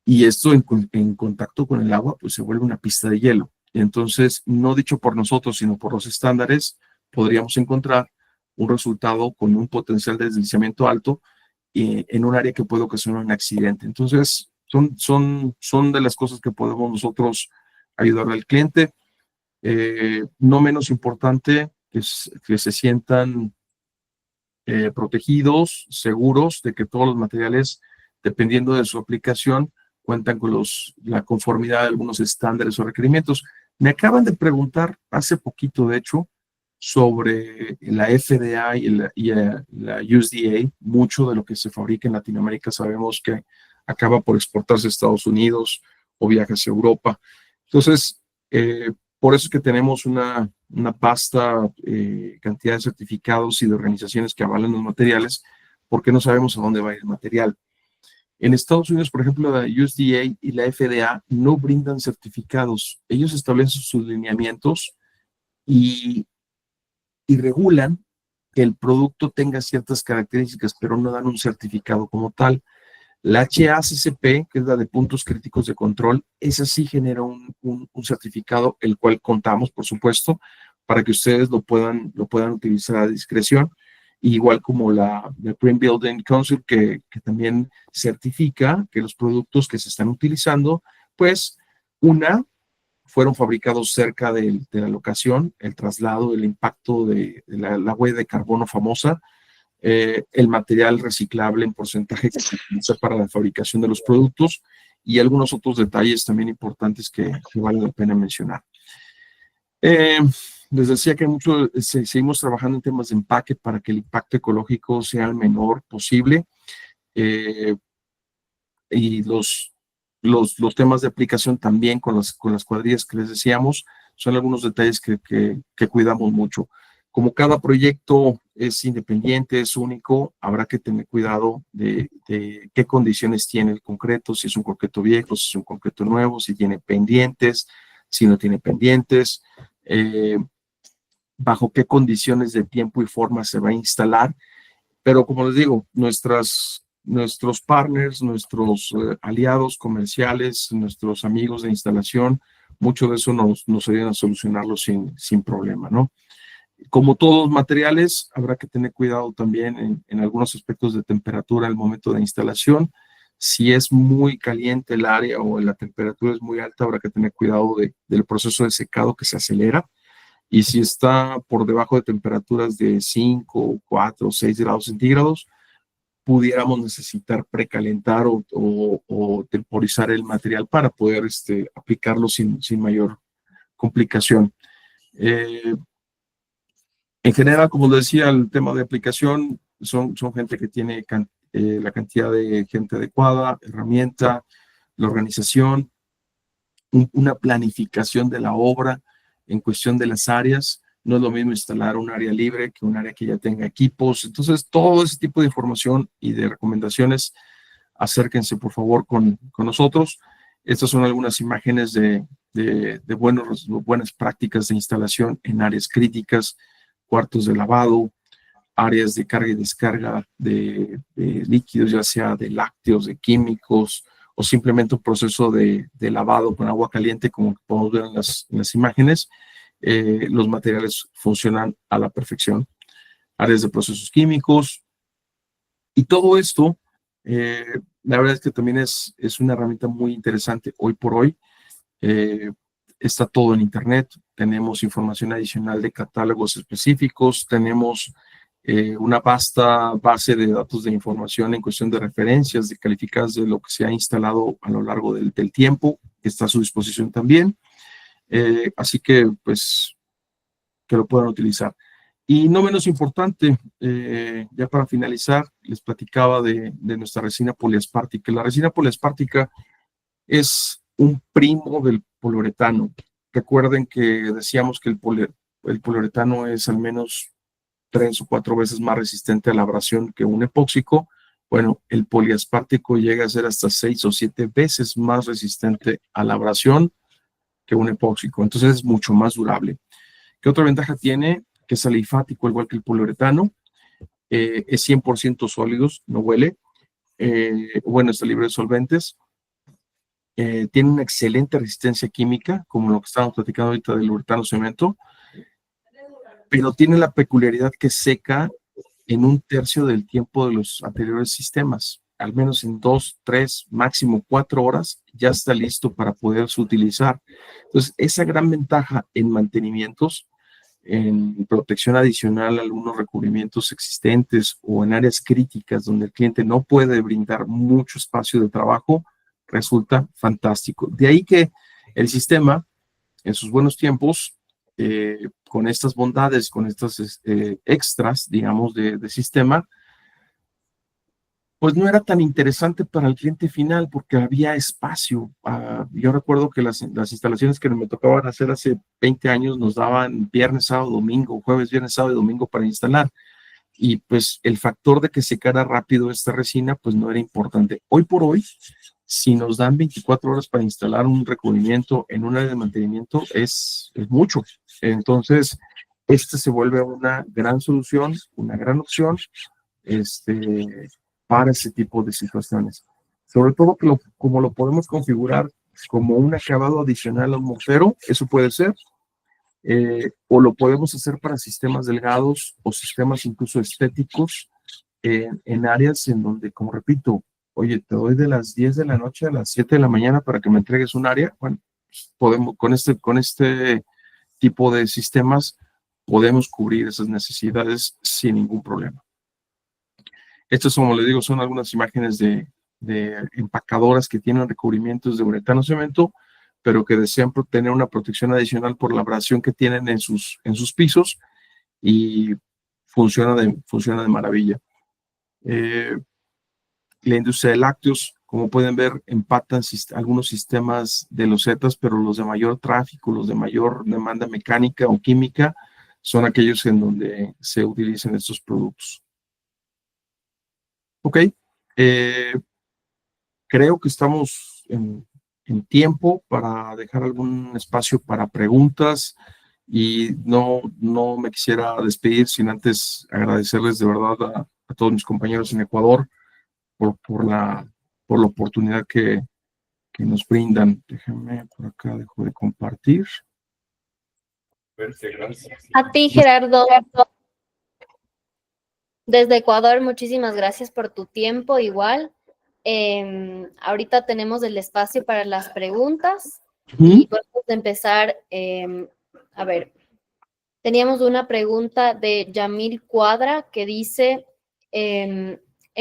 Y esto en contacto con el agua, pues se vuelve una pista de hielo. Entonces, no dicho por nosotros, sino por los estándares, podríamos encontrar un resultado con un potencial de deslizamiento alto en un área que puede ocasionar un accidente. Entonces, son de las cosas que podemos nosotros ayudar al cliente. No menos importante que se sientan protegidos, seguros de que todos los materiales, dependiendo de su aplicación, cuentan con la conformidad de algunos estándares o requerimientos. Me acaban de preguntar hace poquito, de hecho, sobre la FDA y la USDA. Mucho de lo que se fabrica en Latinoamérica sabemos que acaba por exportarse a Estados Unidos o viaja hacia Europa. Entonces, por eso es que tenemos una vasta cantidad de certificados y de organizaciones que avalan los materiales, porque no sabemos a dónde va a ir el material. En Estados Unidos, por ejemplo, la USDA y la FDA no brindan certificados. Ellos establecen sus lineamientos y regulan que el producto tenga ciertas características, pero no dan un certificado como tal. La HACCP, que es la de puntos críticos de control, esa sí genera un certificado, el cual contamos, por supuesto, para que ustedes lo puedan utilizar a discreción, igual como la Green Building Council, que también certifica que los productos que se están utilizando, pues, fueron fabricados cerca de la locación, el traslado, el impacto de la huella de carbono famosa, el material reciclable en porcentaje que se utiliza para la fabricación de los productos y algunos otros detalles también importantes que vale la pena mencionar. Les decía que seguimos trabajando en temas de empaque para que el impacto ecológico sea el menor posible, y los temas de aplicación también con las cuadrillas que les decíamos son algunos detalles que cuidamos mucho. Como cada proyecto es independiente, es único, habrá que tener cuidado de qué condiciones tiene el concreto, si es un concreto viejo, si es un concreto nuevo, si tiene pendientes, si no tiene pendientes, bajo qué condiciones de tiempo y forma se va a instalar. Pero como les digo, nuestros partners, nuestros aliados comerciales, nuestros amigos de instalación, mucho de eso nos ayudan a solucionarlo sin problema, ¿no? Como todos los materiales, habrá que tener cuidado también en algunos aspectos de temperatura al momento de instalación. Si es muy caliente el área o la temperatura es muy alta, habrá que tener cuidado del proceso de secado que se acelera. Y si está por debajo de temperaturas de 5, 4, 6 grados centígrados, pudiéramos necesitar precalentar o temporizar el material para poder aplicarlo sin mayor complicación. En general, como decía, el tema de aplicación son gente que tiene la cantidad de gente adecuada, herramienta, la organización, una planificación de la obra en cuestión de las áreas. No es lo mismo instalar un área libre que un área que ya tenga equipos. Entonces, todo ese tipo de información y de recomendaciones, acérquense por favor con nosotros. Estas son algunas imágenes de buenas prácticas de instalación en áreas críticas, cuartos de lavado, áreas de carga y descarga de líquidos, ya sea de lácteos, de químicos, o simplemente un proceso de lavado con agua caliente, como podemos ver en las imágenes. Los materiales funcionan a la perfección. Áreas de procesos químicos. Y todo esto, la verdad es que también es una herramienta muy interesante hoy por hoy. Está todo en Internet. Tenemos información adicional de catálogos específicos. Tenemos una vasta base de datos de información en cuestión de referencias, de calificadas de lo que se ha instalado a lo largo del tiempo, que está a su disposición también. Así que, pues, que lo puedan utilizar. Y no menos importante, ya para finalizar, les platicaba de nuestra resina poliaspartica. La resina poliaspartica es un primo del poliuretano. Recuerden que decíamos que el poliuretano es al menos 3 o 4 veces más resistente a la abrasión que un epóxico. Bueno, el poliaspartico llega a ser hasta 6 o 7 veces más resistente a la abrasión que un epóxico. Entonces es mucho más durable. ¿Qué otra ventaja tiene? Que es alifático, igual que el poliuretano. Es 100% sólidos, no huele. Bueno, está libre de solventes. Tiene una excelente resistencia química, como lo que estábamos platicando ahorita del uretano cemento, pero tiene la peculiaridad que seca en 1/3 del tiempo de los anteriores sistemas. Al menos en 2, 3, máximo 4 horas ya está listo para poderse utilizar. Entonces, esa gran ventaja en mantenimientos, en protección adicional a algunos recubrimientos existentes o en áreas críticas donde el cliente no puede brindar mucho espacio de trabajo, resulta fantástico. De ahí que el sistema, en sus buenos tiempos, con estas bondades, con estas extras, digamos, de sistema, pues no era tan interesante para el cliente final porque había espacio. Yo recuerdo que las instalaciones que me tocaban hacer hace 20 años nos daban viernes, sábado, domingo, jueves, viernes, sábado y domingo para instalar. Y pues el factor de que secara rápido esta resina, pues no era importante. Hoy por hoy, si nos dan 24 horas para instalar un recubrimiento en un área de mantenimiento, es mucho. Entonces, esta se vuelve una gran solución, una gran opción, para ese tipo de situaciones. Sobre todo que como lo podemos configurar como un acabado adicional a un mortero, eso puede ser, o lo podemos hacer para sistemas delgados o sistemas incluso estéticos en áreas en donde, como repito, oye, te doy de las 10 de la noche a las 7 de la mañana para que me entregues un área. Bueno, pues podemos, con este tipo de sistemas, podemos cubrir esas necesidades sin ningún problema. Estas, como les digo, son algunas imágenes de empacadoras que tienen recubrimientos de uretano cemento, pero que desean tener una protección adicional por la abrasión que tienen en sus pisos, y funciona de maravilla. La industria de lácteos, como pueden ver, empatan algunos sistemas de losetas, pero los de mayor tráfico, los de mayor demanda mecánica o química, son aquellos en donde se utilizan estos productos. Ok, creo que estamos en tiempo para dejar algún espacio para preguntas, y no me quisiera despedir sin antes agradecerles de verdad a todos mis compañeros en Ecuador por la oportunidad que nos brindan. Déjenme por acá, dejo de compartir. Gracias. A ti, Gerardo. Desde Ecuador, muchísimas gracias por tu tiempo. Igual, ahorita tenemos el espacio para las preguntas y podemos empezar. A ver, teníamos una pregunta de Yamil Cuadra que dice, en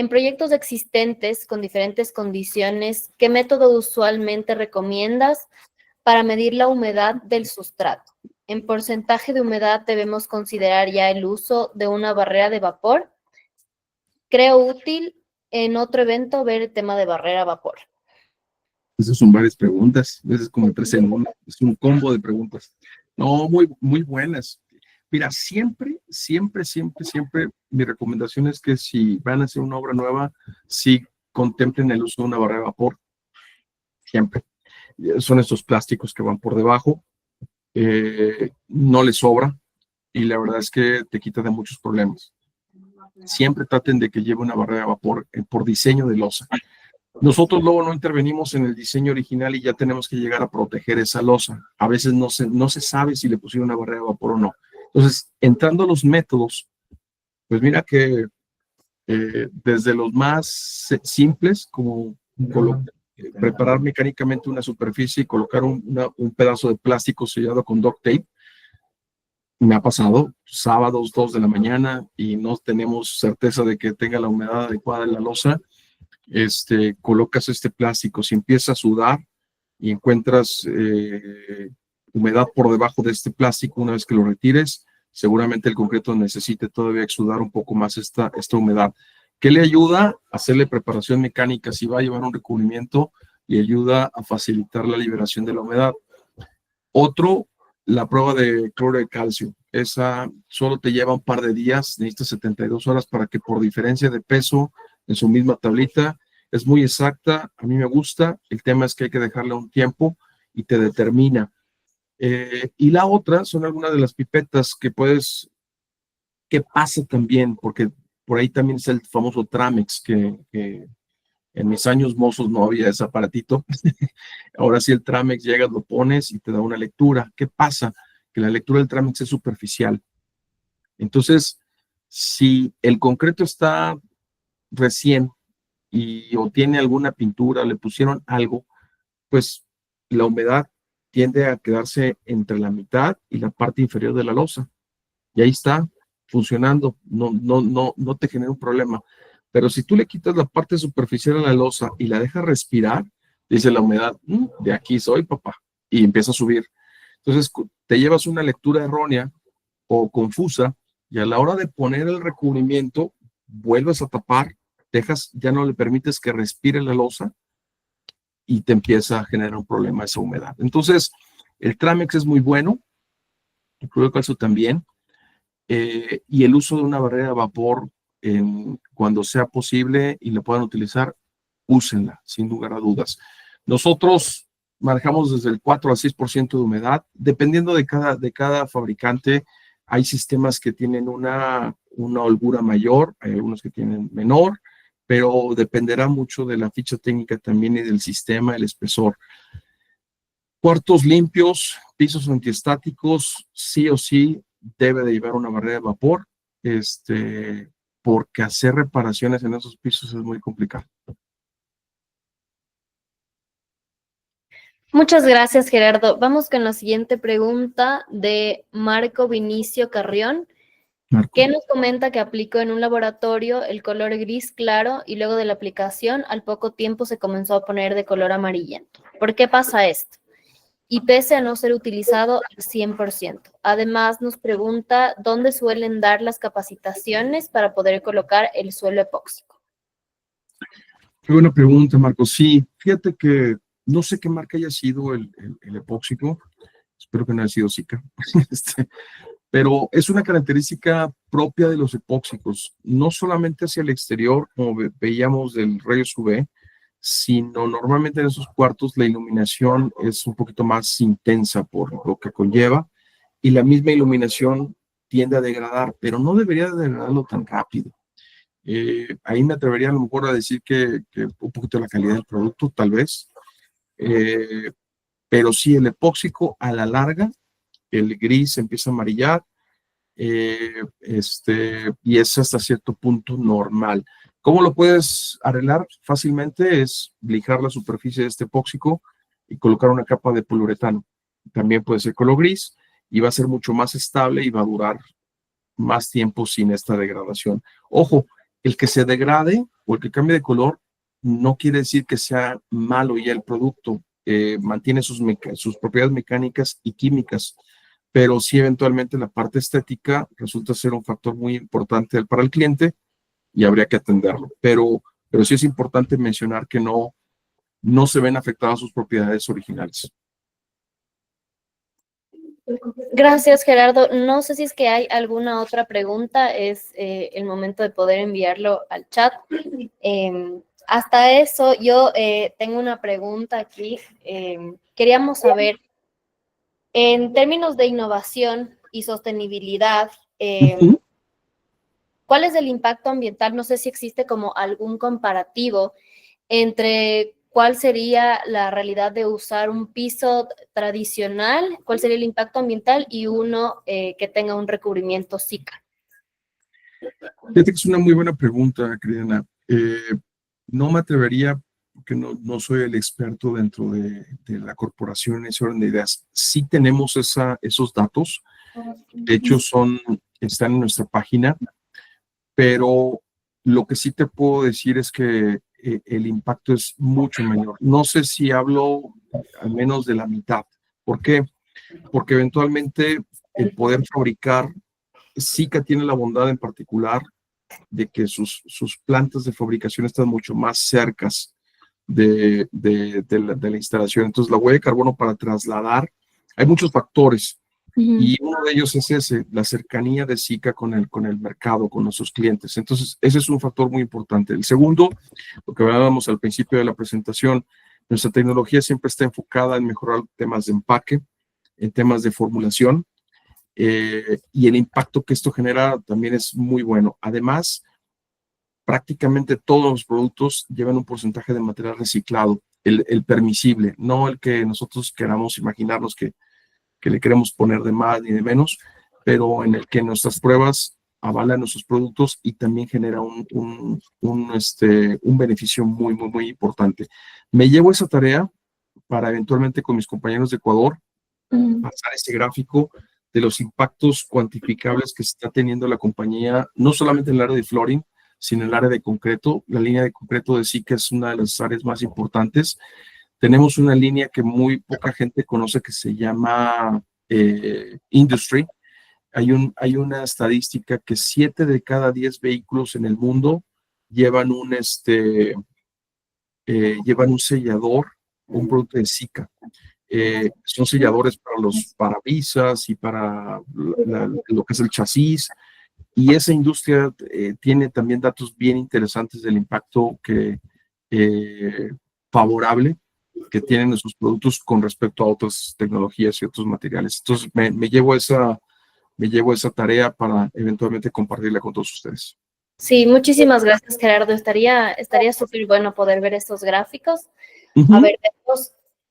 proyectos existentes con diferentes condiciones, ¿qué método usualmente recomiendas para medir la humedad del sustrato? ¿En porcentaje de humedad debemos considerar ya el uso de una barrera de vapor? Creo útil en otro evento ver el tema de barrera vapor. Esas son varias preguntas, es como 3 en 1, es un combo de preguntas. No, muy buenas. Mira, siempre, mi recomendación es que si van a hacer una obra nueva, sí contemplen el uso de una barrera de vapor. Siempre. Son estos plásticos que van por debajo, no les sobra, y la verdad es que te quita de muchos problemas. Siempre traten de que lleve una barrera de vapor por diseño de losa. Nosotros luego no intervenimos en el diseño original y ya tenemos que llegar a proteger esa losa. A veces no se sabe si le pusieron una barrera de vapor o no. Entonces, entrando a los métodos, pues mira que desde los más simples, como preparar mecánicamente una superficie y colocar un pedazo de plástico sellado con duct tape. Me ha pasado sábados 2 de la mañana y no tenemos certeza de que tenga la humedad adecuada en la losa. Colocas este plástico, si empieza a sudar y encuentras humedad por debajo de este plástico, una vez que lo retires, seguramente el concreto necesite todavía exudar un poco más esta humedad. ¿Qué le ayuda? Hacerle preparación mecánica. Si va a llevar un recubrimiento, y ayuda a facilitar la liberación de la humedad. Otro, la prueba de cloro de calcio. Esa solo te lleva un par de días, necesitas 72 horas para que, por diferencia de peso en su misma tablita, es muy exacta, a mí me gusta. El tema es que hay que dejarle un tiempo y te determina. Y la otra son algunas de las pipetas que pasa también, porque por ahí también es el famoso Tramex, que en mis años mozos no había ese aparatito. Ahora sí, el Tramex llega, lo pones y te da una lectura. ¿Qué pasa? Que la lectura del Tramex es superficial. Entonces, si el concreto está recién o tiene alguna pintura, le pusieron algo, pues la humedad tiende a quedarse entre la mitad y la parte inferior de la losa. Y ahí está funcionando, no te genera un problema. Pero si tú le quitas la parte superficial a la losa y la dejas respirar, dice la humedad, de aquí soy, papá, y empieza a subir. Entonces te llevas una lectura errónea o confusa, y a la hora de poner el recubrimiento, vuelves a tapar ya no le permites que respire la losa y te empieza a generar un problema esa humedad. Entonces, el Tramex es muy bueno, el cloro de calcio también, y el uso de una barrera de vapor cuando sea posible y la puedan utilizar, úsenla, sin lugar a dudas. Nosotros manejamos desde el 4 al 6% de humedad, dependiendo de cada fabricante. Hay sistemas que tienen una holgura mayor, hay algunos que tienen menor, pero dependerá mucho de la ficha técnica también y del sistema, el espesor. Cuartos limpios, pisos antiestáticos, sí o sí debe de llevar una barrera de vapor, porque hacer reparaciones en esos pisos es muy complicado. Muchas gracias, Gerardo. Vamos con la siguiente pregunta de Marco Vinicio Carrión, que nos comenta que aplicó en un laboratorio el color gris claro y luego de la aplicación al poco tiempo se comenzó a poner de color amarillento. ¿Por qué pasa esto? Y pese a no ser utilizado al 100%. Además, nos pregunta dónde suelen dar las capacitaciones para poder colocar el suelo epóxico. Qué buena pregunta, Marco. Sí, fíjate que no sé qué marca haya sido el epóxico. Espero que no haya sido Sika. Pero es una característica propia de los epóxicos, no solamente hacia el exterior, como veíamos del rayos UV, sino normalmente en esos cuartos la iluminación es un poquito más intensa por lo que conlleva y la misma iluminación tiende a degradar, pero no debería de degradarlo tan rápido. Ahí me atrevería a lo mejor a decir que un poquito la calidad del producto, tal vez, pero sí el epóxico a la larga, el gris empieza a amarillar, y es hasta cierto punto normal. ¿Cómo lo puedes arreglar? Fácilmente es lijar la superficie de este epóxico y colocar una capa de poliuretano. También puede ser color gris y va a ser mucho más estable y va a durar más tiempo sin esta degradación. Ojo, el que se degrade o el que cambie de color no quiere decir que sea malo ya el producto. Mantiene sus propiedades mecánicas y químicas, pero sí eventualmente la parte estética resulta ser un factor muy importante para el cliente y habría que atenderlo. Pero sí es importante mencionar que no se ven afectadas sus propiedades originales. Gracias, Gerardo. No sé si es que hay alguna otra pregunta, es el momento de poder enviarlo al chat. Hasta eso, yo tengo una pregunta aquí. Queríamos saber, en términos de innovación y sostenibilidad, ¿cuál es el impacto ambiental? No sé si existe como algún comparativo entre cuál sería la realidad de usar un piso tradicional, cuál sería el impacto ambiental y uno que tenga un recubrimiento Sika. Fíjate que es una muy buena pregunta, querida. No me atrevería, porque no soy el experto dentro de la corporación en ese orden de ideas. Sí tenemos esos datos, de hecho están en nuestra página, pero lo que sí te puedo decir es que el impacto es mucho menor. No sé si hablo al menos de la mitad. ¿Por qué? Porque eventualmente el poder fabricar, Sika tiene la bondad en particular de que sus plantas de fabricación están mucho más cercas de la instalación. Entonces, la huella de carbono para trasladar, hay muchos factores. Y uno de ellos es la cercanía de Sika con el mercado, con nuestros clientes. Entonces, ese es un factor muy importante. El segundo, lo que hablábamos al principio de la presentación, nuestra tecnología siempre está enfocada en mejorar temas de empaque, en temas de formulación, y el impacto que esto genera también es muy bueno. Además, prácticamente todos los productos llevan un porcentaje de material reciclado, el permisible, no el que nosotros queramos imaginarnos que le queremos poner de más ni de menos, pero en el que nuestras pruebas avalan nuestros productos y también genera un beneficio muy, muy, muy importante. Me llevo esa tarea para eventualmente con mis compañeros de Ecuador pasar ese gráfico de los impactos cuantificables que está teniendo la compañía, no solamente en el área de flooring, sino en el área de concreto. La línea de concreto de Sika es una de las áreas más importantes. Tenemos una línea que muy poca gente conoce que se llama Industry. Hay una estadística que 7 de cada 10 vehículos en el mundo llevan llevan un sellador, un producto de Sika. Son selladores para los parabrisas y para lo que es el chasis. Y esa industria tiene también datos bien interesantes del impacto favorable que tienen sus productos con respecto a otras tecnologías y otros materiales. Entonces, me llevo esa tarea para eventualmente compartirla con todos ustedes. Sí, muchísimas gracias, Gerardo. Estaría súper bueno poder ver estos gráficos. Uh-huh. A ver,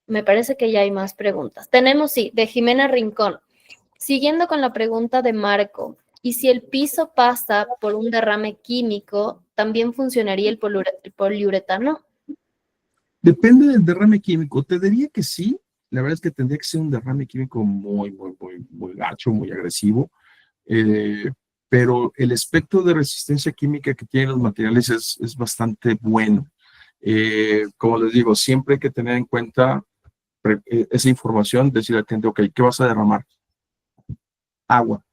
me parece que ya hay más preguntas. Tenemos, sí, de Jimena Rincón. Siguiendo con la pregunta de Marco, ¿y si el piso pasa por un derrame químico, también funcionaría el poliuretano? Depende del derrame químico. Te diría que sí. La verdad es que tendría que ser un derrame químico muy, muy, muy, muy gacho, muy agresivo. Pero el espectro de resistencia química que tienen los materiales es bastante bueno. Como les digo, siempre hay que tener en cuenta esa información, decir al cliente, ok, ¿qué vas a derramar? Agua.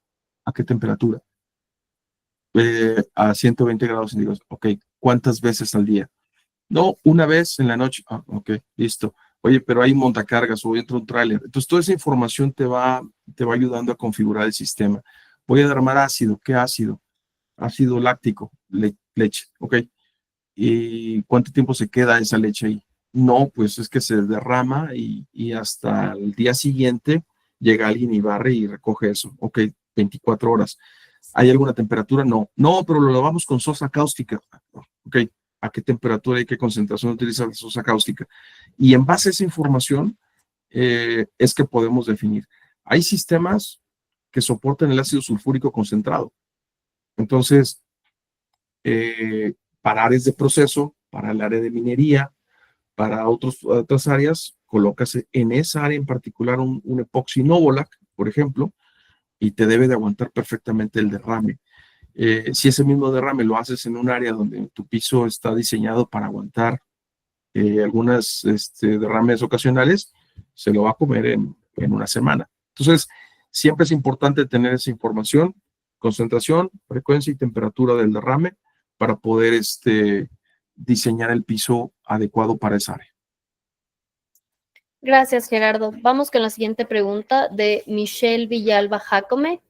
¿A qué temperatura? A 120 grados centígrados. Ok, ¿cuántas veces al día? No, una vez en la noche. Ah, ok, listo. Oye, pero hay montacargas o entra un tráiler. Entonces, toda esa información te va ayudando a configurar el sistema. Voy a derramar ácido. ¿Qué ácido? Ácido láctico, leche. Ok. ¿Y cuánto tiempo se queda esa leche ahí? No, pues es que se derrama y hasta el día siguiente llega alguien y barre y recoge eso. Ok, 24 horas. ¿Hay alguna temperatura? No. No, pero lo lavamos con sosa cáustica. Ok, ¿a qué temperatura y qué concentración utiliza la sosa cáustica? Y en base a esa información es que podemos definir. Hay sistemas que soportan el ácido sulfúrico concentrado. Entonces, para áreas de proceso, para el área de minería, para otras áreas, colocas en esa área en particular un epoxi Novolac, por ejemplo, y te debe de aguantar perfectamente el derrame. Si ese mismo derrame lo haces en un área donde tu piso está diseñado para aguantar algunas derrames ocasionales, se lo va a comer en una semana. Entonces, siempre es importante tener esa información, concentración, frecuencia y temperatura del derrame para poder diseñar el piso adecuado para esa área. Gracias, Gerardo. Vamos con la siguiente pregunta de Michelle Villalba Jacome,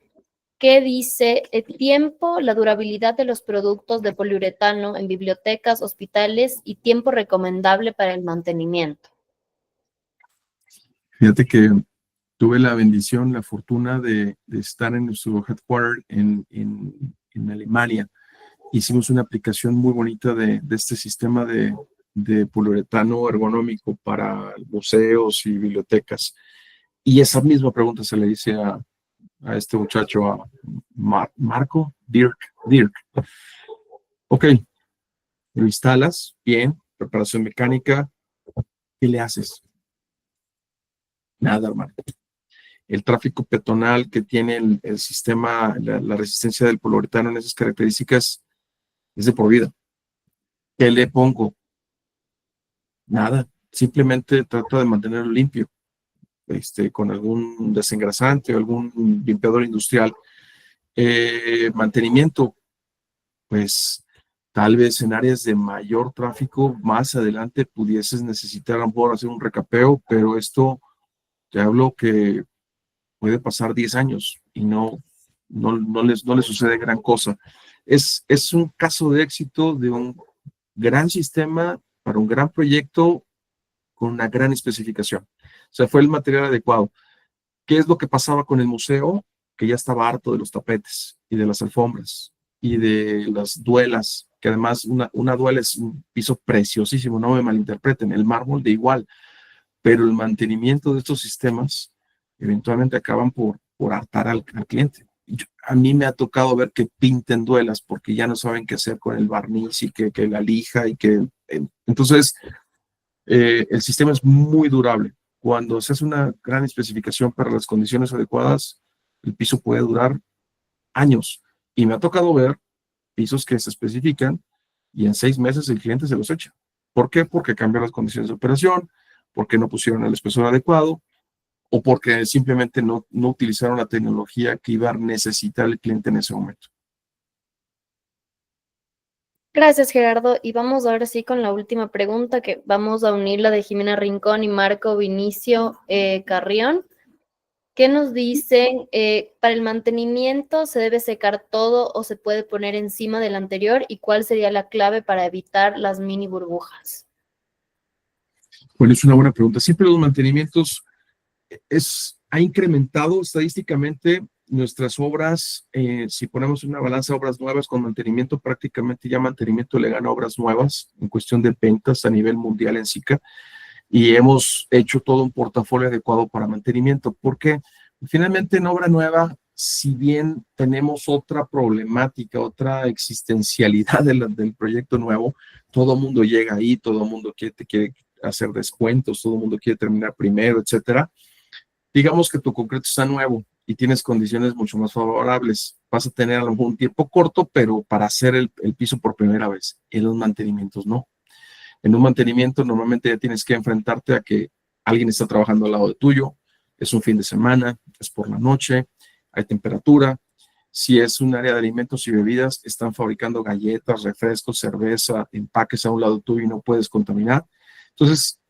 que dice, el tiempo, la durabilidad de los productos de poliuretano en bibliotecas, hospitales y tiempo recomendable para el mantenimiento. Fíjate que tuve la bendición, la fortuna de estar en nuestro headquarter en Alemania. Hicimos una aplicación muy bonita de este sistema de poliuretano ergonómico para museos y bibliotecas. Y esa misma pregunta se le hice a este muchacho, a Marco, Dirk. Ok, lo instalas, bien, preparación mecánica, ¿qué le haces? Nada, hermano. El tráfico peatonal que tiene el sistema, la resistencia del poliuretano en esas características es de por vida. ¿Qué le pongo? Nada, simplemente trata de mantenerlo limpio, con algún desengrasante o algún limpiador industrial. Mantenimiento, pues tal vez en áreas de mayor tráfico, más adelante pudieses necesitar a lo mejor hacer un recapeo, pero esto te hablo que puede pasar 10 años y no le sucede gran cosa. Es un caso de éxito de un gran sistema para un gran proyecto con una gran especificación. O sea, fue el material adecuado. ¿Qué es lo que pasaba con el museo? Que ya estaba harto de los tapetes y de las alfombras y de las duelas, que además una duela es un piso preciosísimo, no me malinterpreten, el mármol de igual, pero el mantenimiento de estos sistemas eventualmente acaban por hartar al cliente. A mí me ha tocado ver que pinten duelas porque ya no saben qué hacer con el barniz y que la lija y que... Entonces, el sistema es muy durable. Cuando se hace una gran especificación para las condiciones adecuadas, el piso puede durar años. Y me ha tocado ver pisos que se especifican y en 6 meses el cliente se los echa. ¿Por qué? Porque cambian las condiciones de operación, porque no pusieron el espesor adecuado o porque simplemente no utilizaron la tecnología que iba a necesitar el cliente en ese momento. Gracias, Gerardo. Y vamos ahora sí con la última pregunta, que vamos a unir la de Jimena Rincón y Marco Vinicio Carrión. ¿Qué nos dicen? ¿Para el mantenimiento se debe secar todo o se puede poner encima del anterior? ¿Y cuál sería la clave para evitar las mini burbujas? Bueno, es una buena pregunta. Siempre los mantenimientos ha incrementado estadísticamente nuestras obras. Si ponemos una balanza obras nuevas con mantenimiento, prácticamente ya mantenimiento le gana obras nuevas en cuestión de ventas a nivel mundial en SICA, y hemos hecho todo un portafolio adecuado para mantenimiento, porque finalmente en obra nueva, si bien tenemos otra problemática, otra existencialidad del proyecto nuevo, todo el mundo llega ahí, todo el mundo quiere hacer descuentos, todo el mundo quiere terminar primero, etcétera. Digamos que tu concreto está nuevo y tienes condiciones mucho más favorables. Vas a tener a lo mejor un tiempo corto, pero para hacer el piso por primera vez. En los mantenimientos no. En un mantenimiento normalmente ya tienes que enfrentarte a que alguien está trabajando al lado de tuyo, es un fin de semana, es por la noche, hay temperatura. Si es un área de alimentos y bebidas, están fabricando galletas, refrescos, cerveza, empaques a un lado tuyo y no puedes contaminar. Entonces,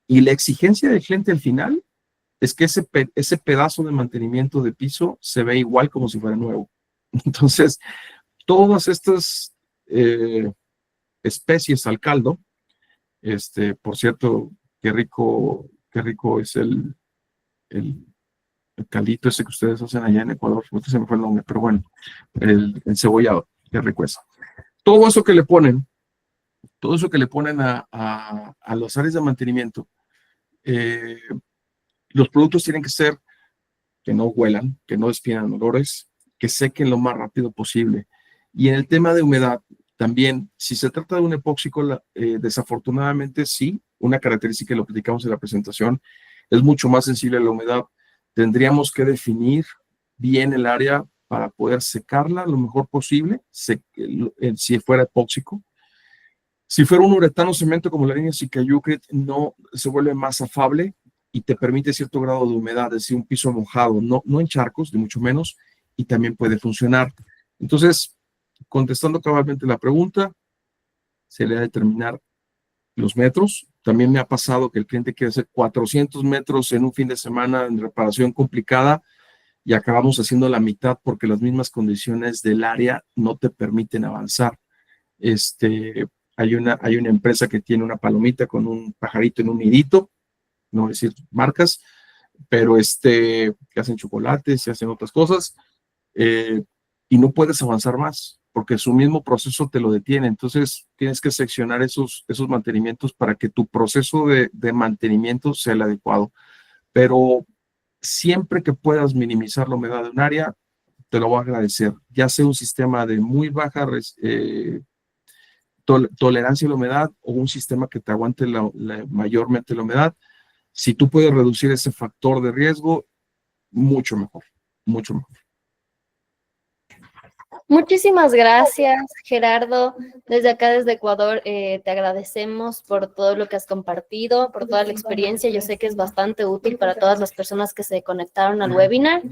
y la exigencia del cliente al final es que ese pedazo de mantenimiento de piso se ve igual como si fuera nuevo. Entonces, todas estas especies al caldo, por cierto, qué rico es el caldito ese que ustedes hacen allá en Ecuador, no se me fue el nombre, pero bueno, el encebollado, qué rico es. Todo eso que le ponen a las áreas de mantenimiento, los productos tienen que ser que no huelan, que no despidan olores, que sequen lo más rápido posible. Y en el tema de humedad, también, si se trata de un epóxico, desafortunadamente sí, una característica que lo platicamos en la presentación, es mucho más sensible a la humedad. Tendríamos que definir bien el área para poder secarla lo mejor posible, si fuera epóxico. Si fuera un uretano cemento como la línea Sicayucret, no se vuelve más afable y te permite cierto grado de humedad, es decir, un piso mojado, no en charcos, ni mucho menos, y también puede funcionar. Entonces, contestando cabalmente la pregunta, se le ha de determinar los metros. También me ha pasado que el cliente quiere hacer 400 metros en un fin de semana en reparación complicada y acabamos haciendo la mitad porque las mismas condiciones del área no te permiten avanzar. Hay una empresa que tiene una palomita con un pajarito en un nidito, no voy a decir marcas, pero que hacen chocolates y hacen otras cosas, y no puedes avanzar más porque su mismo proceso te lo detiene. Entonces tienes que seccionar esos mantenimientos para que tu proceso de mantenimiento sea el adecuado. Pero siempre que puedas minimizar la humedad de un área, te lo voy a agradecer. Ya sea un sistema de muy baja tolerancia a la humedad o un sistema que te aguante mayormente la humedad. Si tú puedes reducir ese factor de riesgo, mucho mejor, mucho mejor. Muchísimas gracias, Gerardo. Desde acá, desde Ecuador, te agradecemos por todo lo que has compartido, por toda la experiencia. Yo sé que es bastante útil para todas las personas que se conectaron al webinar.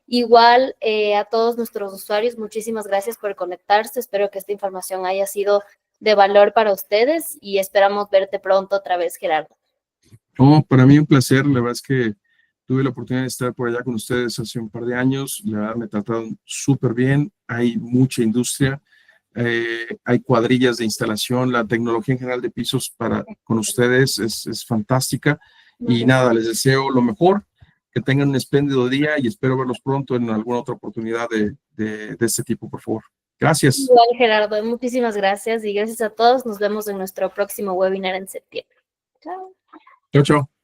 Igual a todos nuestros usuarios, muchísimas gracias por conectarse. Espero que esta información haya sido de valor para ustedes y esperamos verte pronto otra vez, Gerardo. No, para mí un placer. La verdad es que tuve la oportunidad de estar por allá con ustedes hace un par de años. La verdad me trataron súper bien. Hay mucha industria. Hay cuadrillas de instalación. La tecnología en general de pisos con ustedes es fantástica. Y nada, les deseo lo mejor. Que tengan un espléndido día y espero verlos pronto en alguna otra oportunidad de este tipo, por favor. Gracias. Igual, Gerardo. Muchísimas gracias y gracias a todos. Nos vemos en nuestro próximo webinar en septiembre. Chao. Chao, chao.